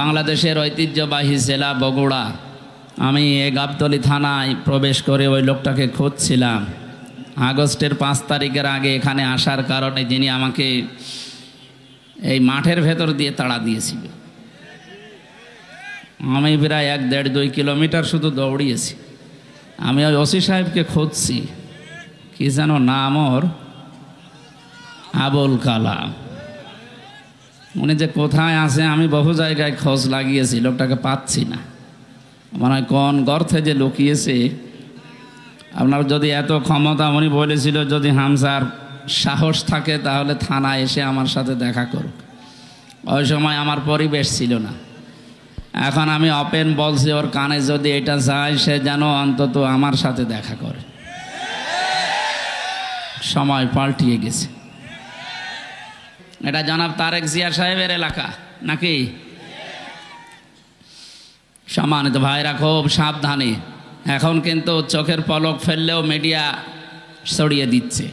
বাংলাদেশের ঐতিহ্যবাহী জেলা বগুড়া। আমি এই গাবতলী থানায় প্রবেশ করে ওই লোকটাকে খুঁজছিলাম। আগস্টের 5 তারিখের আগে এখানে আসার কারণে যিনি আমাকে এই মাঠের ভেতর দিয়ে তাড়া দিয়েছিল। আমি প্রায় 1-1.5-2 কিলোমিটার শুধু দৌড়িয়েছি। আমি ওই ওসি সাহেবকে খুঁজছি, কি যেন নাম ওর, আবুল কালাম। উনি যে কোথায় আছে আমি বহু জায়গায় খোঁজ লাগিয়েছি, লোকটাকে পাচ্ছি না। মনে হয় কোন গর্তে যে লুকিয়েছে। আপনার যদি এত ক্ষমতা, উনি বলেছিল যদি হামজার সাহস থাকে তাহলে থানায় এসে আমার সাথে দেখা করুক। ওই সময় আমার পরিবেশ ছিল না। এখন আমি ওপেন বলছি, ওর কানে যদি এটা যায় সে যেন অন্তত আমার সাথে দেখা করে। সময় পাল্টিয়ে গেছে। এটা জনাব তারেক জিয়া সাহেবের এলাকা নাকি? সম্মানিত ভাইরা, খুব সাবধানে। এখন কিন্তু চোখের পলক ফেললেও মিডিয়া ছড়িয়ে দিচ্ছে।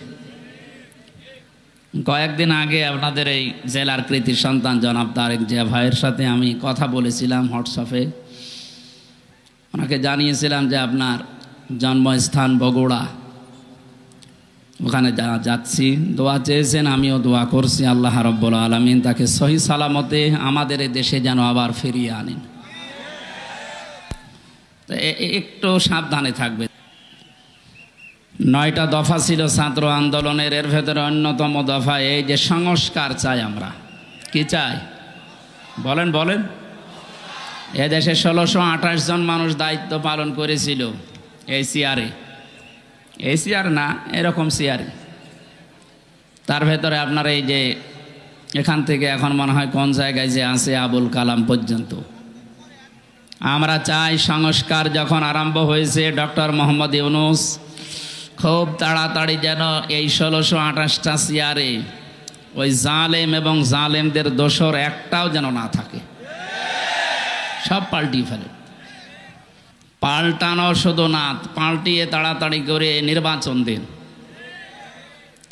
কয়েকদিন আগে আপনাদের এই জেলার কৃতি সন্তান জনাব তারেক জিয়া ভাইয়ের সাথে আমি কথা বলেছিলাম হোয়াটসঅ্যাপে। ওনাকে জানিয়েছিলাম যে আপনার জন্মস্থান বগুড়া, ওখানে যাচ্ছি। দোয়া চেয়েছেন, আমিও দোয়া করছি আল্লাহ রাব্বুল আলামিন তাকে সহি সালামতে আমাদের এই দেশে যেন আবার ফিরিয়ে আনেন। একটু সাবধানে থাকবে। 9টা দফা ছিল ছাত্র আন্দোলনের, এর ভেতরে অন্যতম দফা এই যে সংস্কার চাই আমরা। কি চাই বলেন বলেন? এদেশে 1628 জন মানুষ দায়িত্ব পালন করেছিল এই সিআরে, এই সিআর না, এরকম সিআরে। তার ভেতরে আপনার এই যে এখান থেকে এখন মনে হয় কোন জায়গায় যে আছে আবুল কালাম পর্যন্ত। আমরা চাই সংস্কার যখন আরম্ভ হয়েছে ডক্টর মোহাম্মদ ইউনূস খুব তাড়াতাড়ি যেন এই 1628টা সিআরে ওই জালেম এবং জালেমদের দোসর একটাও যেন না থাকে, সব পাল্টিয়ে ফেলে। পাল্টানো শুধু না, পাল্টিয়ে তাড়াতাড়ি করে নির্বাচন দিন।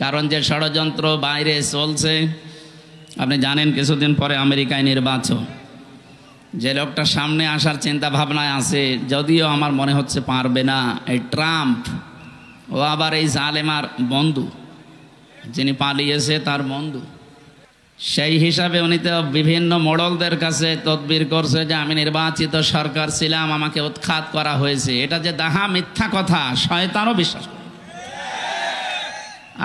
কারণ যে ষড়যন্ত্র বাইরে চলছে, আপনি জানেন কিছুদিন পরে আমেরিকায় নির্বাচন। যে লোকটা সামনে আসার চিন্তা ভাবনায় আছে, যদিও আমার মনে হচ্ছে পারবে না, এই ট্রাম্প, ও আবার এই জালেমার বন্ধু, যিনি পালিয়েছে তার বন্ধু। সেই হিসাবে উনি তো বিভিন্ন মোড়লদের কাছে তদবির করছে যে আমি নির্বাচিত সরকার ছিলাম, আমাকে উৎখাত করা হয়েছে। এটা যে দাহা মিথ্যা কথা, শয়তানও বিশ্বাস করে।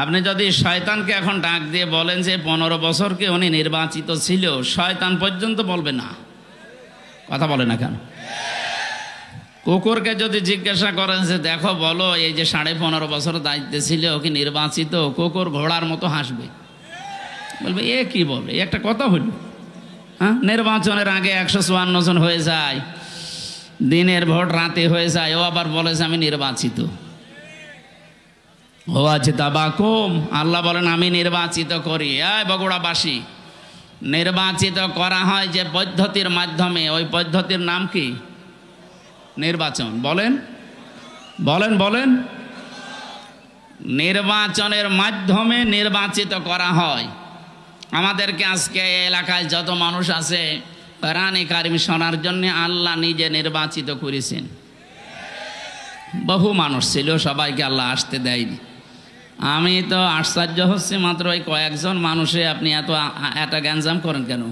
আপনি যদি শয়তানকে এখন ডাক দিয়ে বলেন যে 15 বছর কি উনি নির্বাচিত ছিল, শয়তান পর্যন্ত বলবে না। কথা বলে না কেন? কুকুরকে যদি জিজ্ঞাসা করেন যে দেখো বলো এই যে 15.5 বছর দায়িত্বে ছিল ও কি নির্বাচিত, কুকুর ঘোড়ার মতো হাসবে, বলবে এ কি বলে, একটা কথা হইল। হ্যাঁ, নির্বাচনের আগে 154 জন হয়ে যায়, দিনের ভোট রাতে হয়ে যায়, ও আবার বলে যে আমি নির্বাচিত। ও আছে তাবাকুম, আল্লাহ বলেন আমি নির্বাচিত করি। এই বগুড়াবাসী, নির্বাচিত করা হয় যে পদ্ধতির মাধ্যমে, ওই পদ্ধতির নাম কি? নির্বাচন। বলেন বলেন বলেন। নির্বাচনের মাধ্যমে নির্বাচিত করা হয়। আমাদেরকে আজকে এলাকায় যত মানুষ আছে কোরআনে কারিম শোনার জন্য আল্লাহ নিজে নির্বাচিত করেছেন। বহু মানুষ ছিল, সবাইকে আল্লাহ আসতে দেয়নি। আমি তো আশ্চর্য হচ্ছে, মাত্র ওই কয়েকজন মানুষে আপনি এত গ্যাঞ্জাম করেন কেন?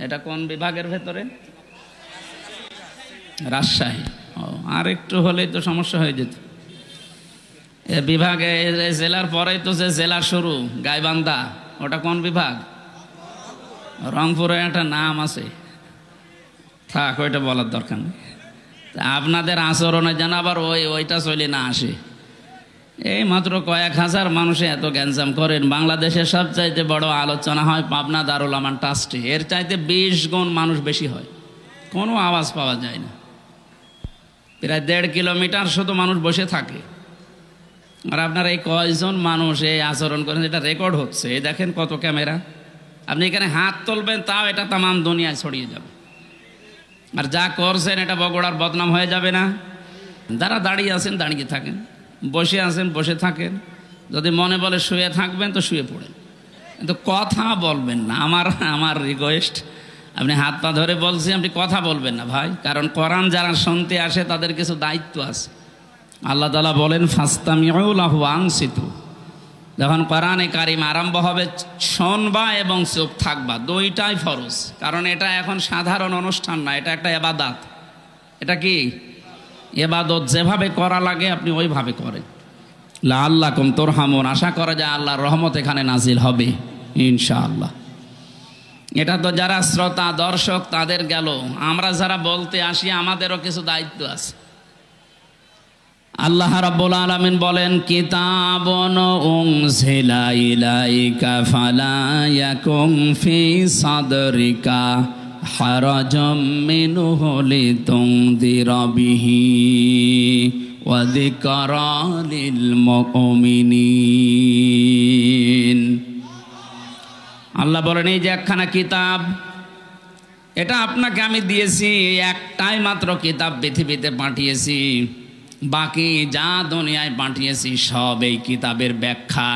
এটা কোন বিভাগের ভেতরে? রাজশাহী। ও, আর একটু হলেই তো সমস্যা হয়ে যেত। এ বিভাগে জেলার পরেই তো যে জেলা শুরু, গাইবান্ধা, ওটা কোন বিভাগ? রংপুরে একটা নাম আছে, থাক ওইটা বলার দরকার নেই। আপনাদের আচরণে যেন আবার ওইটা চলে না আসে। এই মাত্র কয়েক হাজার মানুষে এত গ্যাঞ্জাম করেন। বাংলাদেশের সবচাইতে বড় আলোচনা হয় পাবনা দারুল আমান ট্রাস্টে, এর চাইতে 20 গুণ মানুষ বেশি হয়, কোনো আওয়াজ পাওয়া যায় না। প্রায় 1.5 কিলোমিটার শুধু মানুষ বসে থাকে। আর আপনারা এই কয়জন মানুষ এই আচরণ করেন, এটা রেকর্ড হচ্ছে। এই দেখেন কত ক্যামেরা। আপনি এখানে হাত তুলবেন তাও এটা তামাম দুনিয়ায় ছড়িয়ে যাবে। আর যা করছেন এটা বগুড়ার বদনাম হয়ে যাবে না? যারা দাঁড়িয়ে আছেন দাঁড়িয়ে থাকেন, বসে আছেন বসে থাকেন, যদি মনে বলে শুয়ে থাকবেন তো শুয়ে পড়েন, কিন্তু কথা বলবেন না। আমার রিকোয়েস্ট, আপনি হাত পা ধরে বলছি, আপনি কথা বলবেন না ভাই, কারণ কোরআন যারা শুনতে আসে তাদের কিছু দায়িত্ব আছে। আল্লাহ তাআলা বলেন ফাস্তামিউ লাহু ওয়া আনসিতু। যখন কোরআনে কারিম আরম্ভ হবে শুনবা এবং চুপ থাকবা, দুইটাই ফরজ। কারণ এটা এখন সাধারণ অনুষ্ঠান না, এটা একটা ইবাদত। এটা কি ইবাদত, যেভাবে করা লাগে আপনি ওইভাবে করেন। লাআল্লাকুম তুরহামুন, আশা করা যায় আল্লাহর রহমত এখানে নাজিল হবে ইনশাআল্লাহ। এটা তো যারা শ্রোতা দর্শক তাদের গেল, আমরা যারা বলতে আসি আমাদেরও কিছু দায়িত্ব আছে। আল্লাহ রাব্বুল আলামিন বলেন কিতাবুন উনজিলা ইলাইকা ফালা ইয়াকুম ফি সাদরিকা হারাজাম মিনহু লিতুনদিরা বিহি ওয়া যিকরা লিল মুমিনিন। আল্লাহ বলেন এই যে একখানা কিতাব, এটা আপনাকে আমি দিয়েছি, একটাই মাত্র কিতাব পৃথিবীতে পাঠিয়েছি, বাকি যা দুনিয়ায় পাঠিয়েছি সব এই কিতাবের ব্যাখ্যা।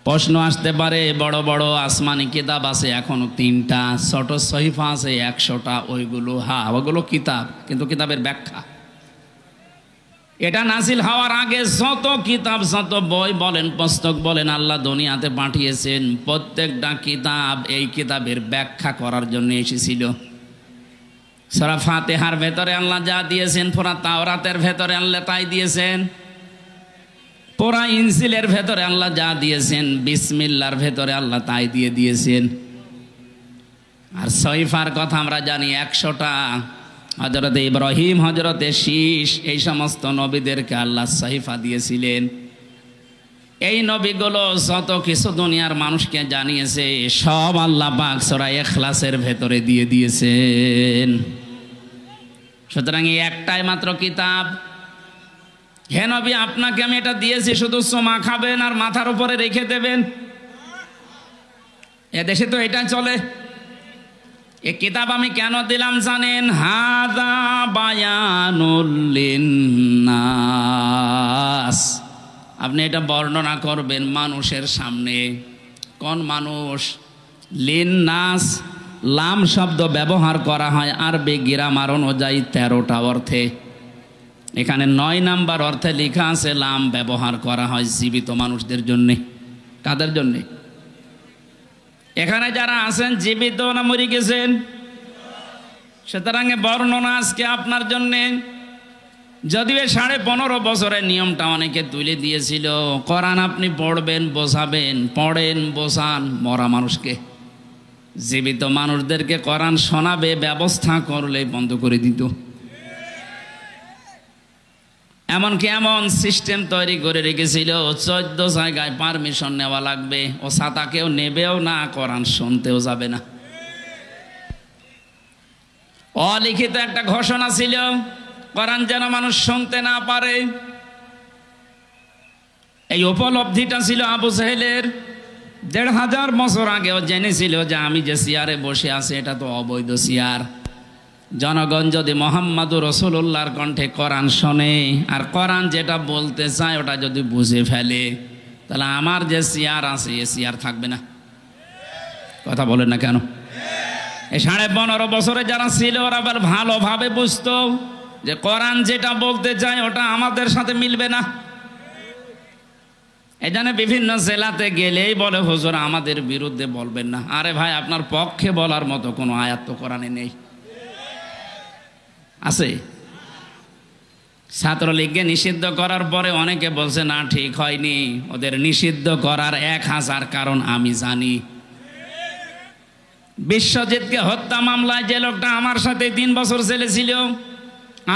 প্রশ্ন আসতে পারে, বড় বড় আসমানি কিতাব আছে এখনো 3টা, ছোট সহিফা আছে 100টা, ওইগুলো ওগুলো কিতাব, কিন্তু কিতাবের ব্যাখ্যা। এটা নাজিল হওয়ার আগে যত কিতাব যত বই বলেন পুস্তক বলেন আল্লাহ দুনিয়াতে পাঠিয়েছেন, প্রত্যেকটা কিতাব এই কিতাবের ব্যাখ্যা করার জন্য এসেছিল। সূরা ফাতিহার ভেতরে আল্লাহ যা দিয়েছেন, পুরা তাওরাতের ভেতরে আল্লাহ তাই দিয়েছেন, পুরা ইনজিলের ভেতরে আল্লাহ যা দিয়েছেন, বিসমিল্লাহর ভেতরে আল্লাহ তাই দিয়ে দিয়েছেন। আর সহিফার কথা আমরা জানি 100টা। হযরতে ইব্রাহিম, হযরতে শীষ, এই সমস্ত নবীদেরকে আল্লাহ সহিফা দিয়েছিলেন। এই নবীগুলো যত কিছু দুনিয়ার মানুষকে জানিয়েছে সব আল্লাহ পাক সূরা ইখলাসের ভেতরে দিয়ে দিয়েছেন। সুতরাং এই একটাই মাত্র কিতাব। হে নবী, আপনাকে আমি এটা দিয়েছি, শুধু চুমা খাবেন আর মাথার উপরে রেখে দেবেন। এদেশে তো এটা চলে। এই কিতাব আমি কেন দিলাম জানেন? হাযা বায়ানুল লিন্নাস। আপনি এটা বর্ণনা করবেন মানুষের সামনে। কোন মানুষ? লিন্নাস। লাম শব্দ ব্যবহার করা হয় আরবি গ্রামার অনুযায়ী 13টা অর্থে। এখানে 9 নাম্বার অর্থে লেখা আছে লাম ব্যবহার করা হয় জীবিত মানুষদের জন্যে। কাদের জন্যে? এখানে যারা আছেন জীবিত না মরে গেছেন? সুতরাং বর্ণনা আজকে আপনার জন্যে। যদিও 15.5 বছরের নিয়মটা অনেকে তুলে দিয়েছিল, কোরআন আপনি পড়বেন বোঝাবেন, পড়েন বোঝান মরা মানুষকে। জীবিত মানুষদেরকে কোরআন শোনাবে ব্যবস্থা করলে বন্ধ করে দিত। এমনকি এমন সিস্টেম তৈরি করে রেখেছিল 14 জায়গায় পারমিশন নেওয়া লাগবে, ও ছাতা কেউ নেবেও না, কোরআন শুনতেও যাবে না। অলিখিত একটা ঘোষণা ছিল কোরআন যেন মানুষ শুনতে না পারে। এই উপলব্ধিটা ছিল আবু জাহেলের। 1500 বছর আগেও জেনেছিল যে আমি যে চেয়ারে বসে আছি এটা তো অবৈধ চেয়ার। জনগণ যদি মুহাম্মদুর রাসূলুল্লাহর কণ্ঠে কোরআন শোনে আর কোরআন যেটা বলতে চায় ওটা যদি বুঝে ফেলে, তাহলে আমার যে চেয়ার আছে এ চেয়ার থাকবে না। কথা বলেন না কেন? এই 15.5 বছরে যারা ছিল ওরা আবার ভালোভাবে বুঝতো যে কোরআন যেটা বলতে চায় ওটা আমাদের সাথে মিলবে না। এই জন্য বিভিন্ন জেলাতে গেলেই বলে হুজুর আমাদের বিরুদ্ধে বলবেন না। আরে ভাই, আপনার পক্ষে বলার মতো কোনো আয়াত তো কোরআনে নেই। আছে? ছাত্রলীগকে নিষিদ্ধ করার পরে অনেকে বলছে না ঠিক হয়নি। ওদের নিষিদ্ধ করার 1000 কারণ আমি জানি। বিশ্বজিৎকে হত্যা মামলায় যে লোকটা আমার সাথে 3 বছর জেলে ছিল,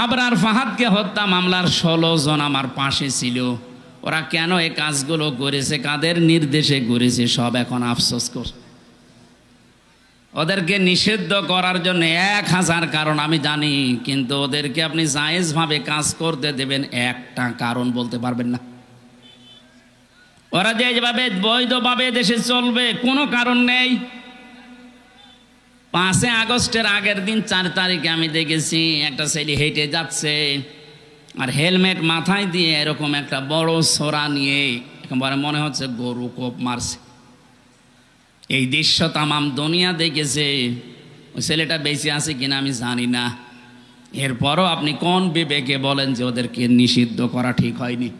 আবরার ফাহাদকে হত্যা মামলার 16 জন আমার পাশে ছিল। ওরা কেন এই কাজগুলো করেছে, কাদের নির্দেশে করেছে, সব এখন আফসোস কর। ওদেরকে নিষিদ্ধ করার জন্য 1000 কারণ আমি জানি, কিন্তু ওদেরকে আপনি জায়েজভাবে কাজ করতে দেবেন একটা কারণ বলতে পারবেন না। ওরা যেভাবে বৈধভাবে দেশে চলবে কোনো কারণ নেই। 5 আগস্টের আগের দিন 4 তারিখে আমি দেখেছি একটা ছেলে হেঁটে যাচ্ছে আর হেলমেট মাথায় দিয়ে এরকম একটা বড় ছোরা নিয়ে, একেবারে মনে হচ্ছে গরু কোপ মারছে। এই দৃশ্য তামাম দুনিয়া দেখেছে। ওই ছেলেটা বেঁচে আছে কিনা আমি জানি না। এরপরও আপনি কোন বিবেকে বলেন যে ওদেরকে নিষিদ্ধ করা ঠিক হয়নি?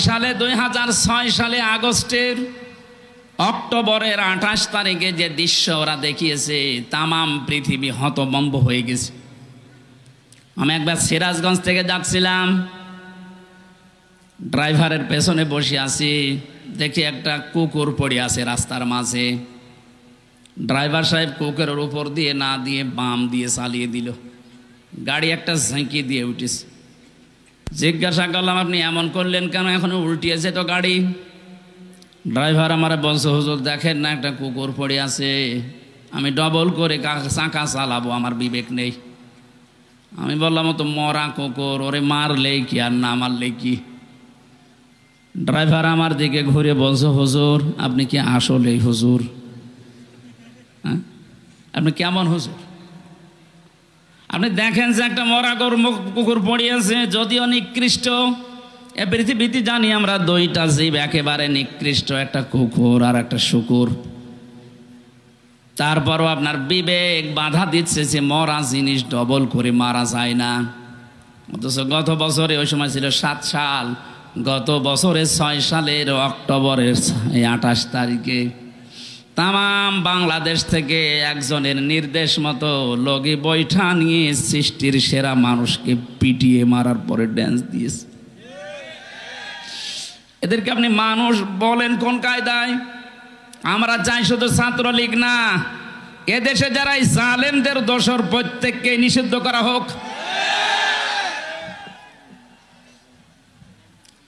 সালে 2006 সালে আগস্টের অক্টোবরের 28 তারিখে যে দৃশ্য ওরা দেখিয়েছে, তামাম পৃথিবী হতভম্ব হয়ে গেছে। আমি একবার সিরাজগঞ্জ থেকে যাচ্ছিলাম, ড্রাইভারের পেছনে বসে আছি, দেখি একটা কুকুর পড়ে আছে রাস্তার মাঝে। ড্রাইভার সাহেব কুকুরের উপর দিয়ে না দিয়ে বাম দিয়ে চালিয়ে দিল, গাড়ি একটা ঝাঁকি দিয়ে উঠেছে। জিজ্ঞাসা করলাম, আপনি এমন করলেন কেন? এখন উল্টিয়েছে তো গাড়ি। ড্রাইভার আমার বলছে, হুজুর দেখেন না একটা কুকুর পড়ে আছে, আমি ডবল করে চাকা চালাবো, আমার বিবেক নেই। আমি বললাম, তো মরা কুকুর, ওরে মারলেই কি আর না মারলেই কি? ড্রাইভার আমার দিকে ঘুরে বলছে, হুজুর আপনি কি আসলেই হুজুর? হ্যাঁ, আপনি কেমন হুজুর? আপনি দেখেন যে একটা মরা কুকুর পড়ে আছে, যদিও নিকৃষ্ট। এ পৃথিবীতে জানি আমরা দুইটা জীব একেবারে নিকৃষ্ট, একটা কুকুর আর একটা শুকুর। তারপরও আপনার বিবেক বাধা দিচ্ছে যে মরা জিনিস ডবল করে মারা যায় না। অথচ গত বছরে, ওই সময় ছিল 7 সাল, গত বছরে 6 সালের অক্টোবরের 28 তারিখে তামাম বাংলাদেশ থেকে একজনের নির্দেশ মতো লগি বৈঠা নিয়ে সৃষ্টির সেরা মানুষকে পিটিয়ে মারার পরে ড্যান্স দিয়েছে। এদেরকে আপনি মানুষ বলেন কোন কায়দায়? আমরা চাই শুধু ছাত্রলীগ না, এদেশে যারা জালেমদের দোষর প্রত্যেককে নিষিদ্ধ করা হোক।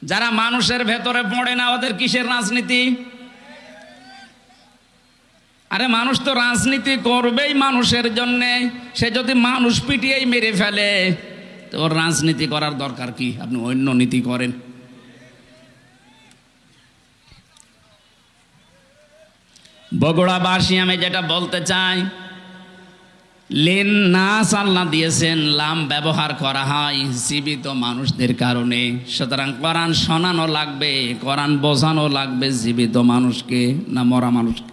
যারা মানুষের ভেতরে পড়ে না, ওদের কিসের রাজনীতি? আরে মানুষ তো রাজনীতি করবেই মানুষের জন্যে। সে যদি মানুষ পিটিয়েই মেরে ফেলে, তো ওর রাজনীতি করার দরকার কি? আপনি অন্য নীতি করেন। বগুড়াবাসী আমি যেটা বলতে চাই, লিন নাস আল্লাহ দিয়েছেন, লাম ব্যবহার করা হয় জীবিত মানুষদের কারণে। সুতরাং কোরআন শোনানো লাগবে, কোরআন বোঝানো লাগবে জীবিত মানুষকে, না মরা মানুষকে।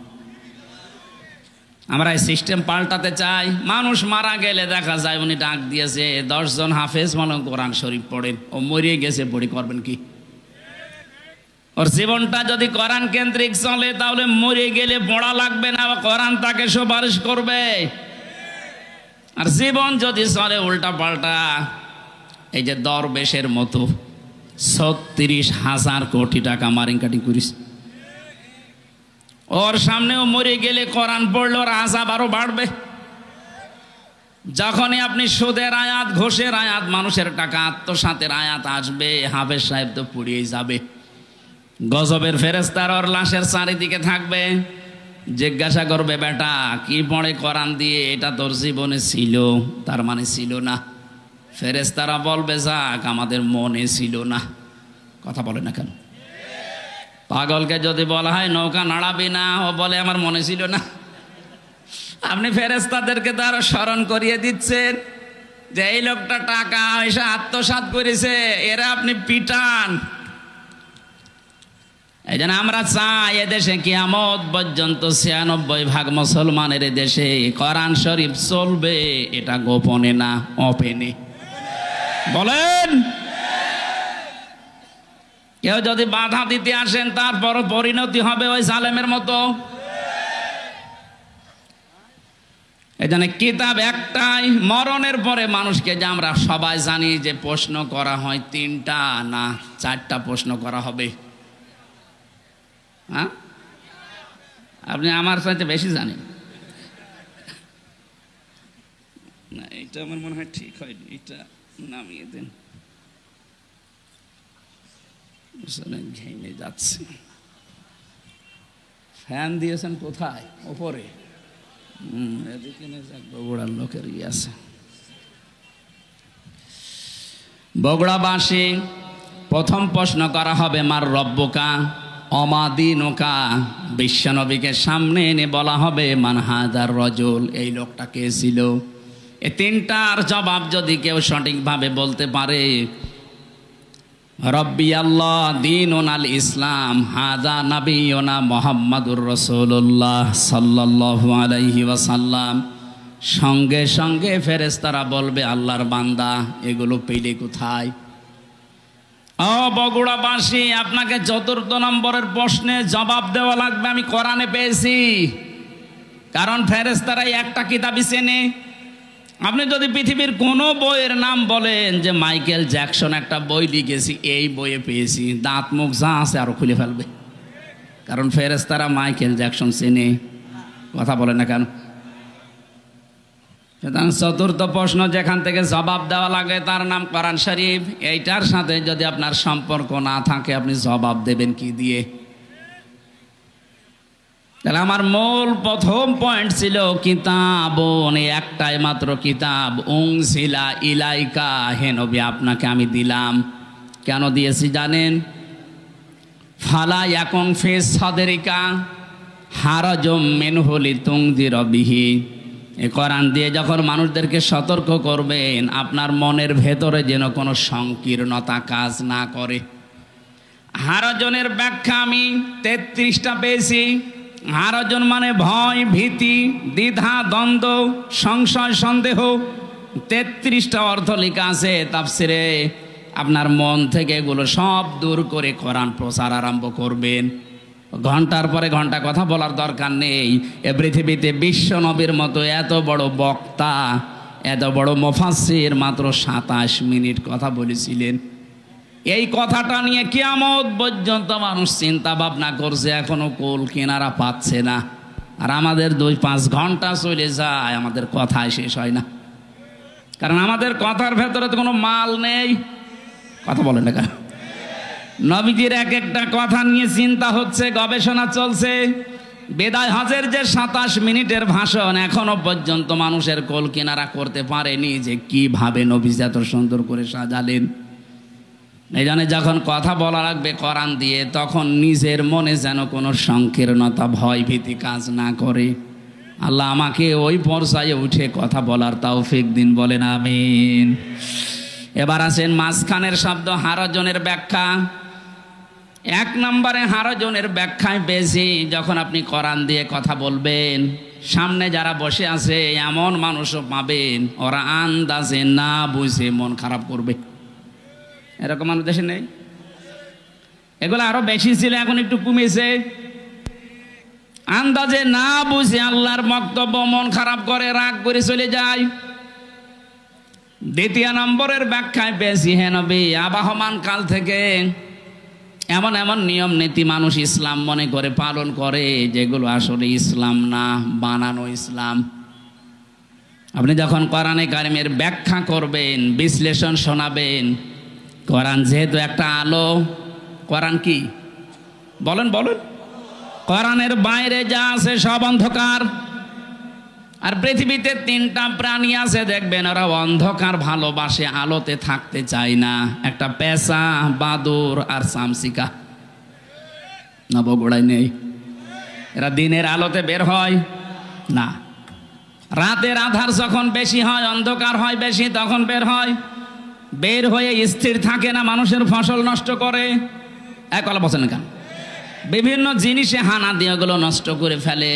আমরা এই সিস্টেম পাল্টাতে চাই। মানুষ মারা গেলে দেখা যায় উনি ডাক দিয়েছে 10 জন হাফেজ মনে কোরআন শরীফ পড়েন, ও মরিয়ে গেছে, পড়ি করবেন কি? ওর জীবনটা যদি কোরআন কেন্দ্রিক চলে, তাহলে মরে গেলে পড়া লাগবে না, কোরআন তাকে সুপারিশ করবে। আর জীবন যদি চলে উল্টা পাল্টা, এই যে দরবেশের মতো 36,000 কোটি টাকা মারিং কাটিং করিস, ওর সামনেও মরে গেলে কোরআন পড়লে ওর আযাব আরো বাড়বে। যখনই আপনি সুদের আয়াত, ঘোষের আয়াত, মানুষের টাকা আত্মসাতের আয়াত আসবে, হাফেজ সাহেব তো পুড়িয়ে যাবে। গজবের ফেরেশতারা ওর লাশের চারিদিকে থাকবে, জিজ্ঞাসা করবে, বেটা কি পড়ে কোরআন দিয়ে? এটা তোর জীবনে ছিল, তার মানে ছিল না। ফেরেশতারা বলবে, যাক আমাদের মনে ছিল না। কথা বলে না কেন? পাগলকে যদি বলা হয় নৌকা নাড়াবি না, ও বলে আমার মনে ছিল না। আপনি ফেরেশতাদেরকে তো আরো স্মরণ করিয়ে দিচ্ছেন যে এই লোকটা টাকা পয়সা আত্মসাৎ করেছে, এরা আপনি পিটান। এই জন্য আমরা চাই এদেশে কিয়ামত পর্যন্ত 96% মুসলমানের দেশে কোরআন শরীফ চলবে, এটা গোপনে না, ওপেনে। বলেন, কেউ যদি বাধা দিতে আসেন, তারপর পরিণতি হবে ওই জালেমের মতো। এই জন্য কিতাব একটাই, মরণের পরে মানুষকে, যে আমরা সবাই জানি যে প্রশ্ন করা হয় 3টা না 4টা প্রশ্ন করা হবে। হ্যাঁ, আপনি আমার চাইতে বেশি জানেন না। এটা আমার মনে হয় ঠিক হয়নি, এটা নামিয়ে দেন, ঘেমে যাচ্ছে। ফ্যান দিয়েছেন কোথায়? ওপরে। এদিকে বগুড়ার লোকের ইয়ে আছে। বগুড়াবাসী, প্রথম প্রশ্ন করা হবে মার রব্বুকা অমাদিনুকা। বিশ্বনবীকে সামনে এনে বলা হবে মান হাযার রাজুল, এই লোকটা কে ছিল? এই 3টার জবাব যদি কেউ সঠিকভাবে বলতে পারে, রব্বি আল্লাহ দীনুনাল ইসলাম হাযা নবিয়ুনা মুহাম্মাদুর রাসূলুল্লাহ সাল্লাল্লাহু আলাইহি ওয়াসাল্লাম। সঙ্গে সঙ্গে ফেরেশতারা বলবে আল্লাহর বান্দা এগুলো পেলে কোথায়? ও বগুড়াবাসী, আপনাকে ৪র্থ নম্বরের প্রশ্নে জবাব দেওয়া লাগবে আমি কোরআনে পেয়েছি। কারণ ফেরেশতারাই একটা কিতাবই চেনে। আপনি যদি পৃথিবীর কোনো বইয়ের নাম বলেন যে মাইকেল জ্যাকসন একটা বই লিখেছি, এই বইয়ে পেয়েছি, দাঁত মুখ যা আছে আরো খুলে ফেলবে। কারণ ফেরেশতারা মাইকেল জ্যাকসন চেনে। কথা বলে না কেন? সুতরাং ৪র্থ প্রশ্ন যেখান থেকে জবাব দেওয়া লাগে তার নাম কোরআন শরীফ। এইটার সাথে যদি আপনার সম্পর্ক না থাকে আপনি জবাব দেবেন কি দিয়ে? তাহলে আমার মূল প্রথম পয়েন্ট ছিল কিতাব, একটাই মাত্র কিতাব, উনজিলা ইলাইকা, হে নবী আপনাকে আমি দিলাম। কেন দিয়েছি জানেন? ফালা ইয়াকুন ফি সাদরিকা হারাজুম মিনহু লিতুনযিরা বিহি। এই কোরআন দিয়ে যখন মানুষদেরকে সতর্ক করবেন আপনার মনের ভেতরে যেন কোনো সংকীর্ণতা কাজ না করে। হারাজনের ব্যাখ্যা আমি ৩৩টা পেয়েছি। হারাজন মানে ভয়, ভীতি, দ্বিধা, দ্বন্দ্ব, সংশয়, সন্দেহ। ৩৩টা অর্থ লেখা আছে তাফসিরে। আপনার মন থেকে এগুলো সব দূর করে কোরআন প্রচার আরম্ভ করবেন। ঘন্টার পরে ঘন্টা কথা বলার দরকার নেই। এ পৃথিবীতে বিশ্ব নবীর মতো এত বড় বক্তা, এত বড় মুফাসসির মাত্র ২৭ মিনিট কথা বলেছিলেন। এই কথাটা নিয়ে কিয়ামত পর্যন্ত মানুষ চিন্তা ভাবনা করছে, এখনো কুল কিনারা পাচ্ছে না। আর আমাদের ২-৫ ঘন্টা চলে যায়, আমাদের কথাই শেষ হয় না। কারণ আমাদের কথার ভেতরে তো কোনো মাল নেই। কথা বলেন না কেন? নবীজির এক একটা কথা নিয়ে চিন্তা হচ্ছে, গবেষণা চলছে। বিদায় হজের যে ২৭ মিনিটের ভাষণ এখনো পর্যন্ত মানুষের কোল কিনারা করতে পারেনি যে কিভাবে নবীজি এত সুন্দর করে সাজালেন। এই জন্য যখন কথা বলা লাগবে কোরআন দিয়ে, তখন নিজের মনে যেন কোনো সংকীর্ণতা, ভয়, ভীতি কাজ না করে। আল্লাহ আমাকে ওই পর্যায়ে উঠে কথা বলার তৌফিক দিন, বলেন আমিন। এবার আসেন মাঝখানের শব্দ হারাজনের ব্যাখ্যা। ১ নম্বরে হারাজনের ব্যাখ্যায় বেশি, যখন আপনি কোরআন দিয়ে কথা বলবেন সামনে যারা বসে আছে এমন মানুষও পাবেন ওরা আন্দাজে না বুঝে মন খারাপ করবে। এরকম মানুষ দেশে নেই? এগুলো আরো বেশি ছিল, এখন একটু কমেছে। আন্দাজে না বুঝে আল্লাহর বক্তব্য মন খারাপ করে, রাগ করে চলে যায়। ২য় নম্বরের ব্যাখ্যায় পেয়েছি, হে নবী আবাহমান কাল থেকে এমন এমন নিয়ম নীতি মানুষ ইসলাম মনে করে পালন করে যেগুলো আসলে ইসলাম না, বানানো ইসলাম। আপনি যখন কোরআনে কারিমের ব্যাখ্যা করবেন, বিশ্লেষণ শোনাবেন, কোরআন যেহেতু একটা আলো, কোরআন কি বলেন বলেন? কোরআনের বাইরে যা আছে সব অন্ধকার। আর পৃথিবীতে ৩টা প্রাণী আছে দেখবেন ওরা অন্ধকার ভালোবাসে, আলোতে থাকতে চায় না। একটা পেঁচা, বাদুর আর চামচিকা। নবগোড়ায় নেই? এরা দিনের আলোতে বের হয় না। রাতের আধার যখন বেশি হয়, অন্ধকার হয় বেশি, তখন বের হয়। বের হয়ে স্থির থাকে না, মানুষের ফসল নষ্ট করে। এক কথা বলছেন কেন? বিভিন্ন জিনিসে হানা দিয়ে ওগুলো নষ্ট করে ফেলে।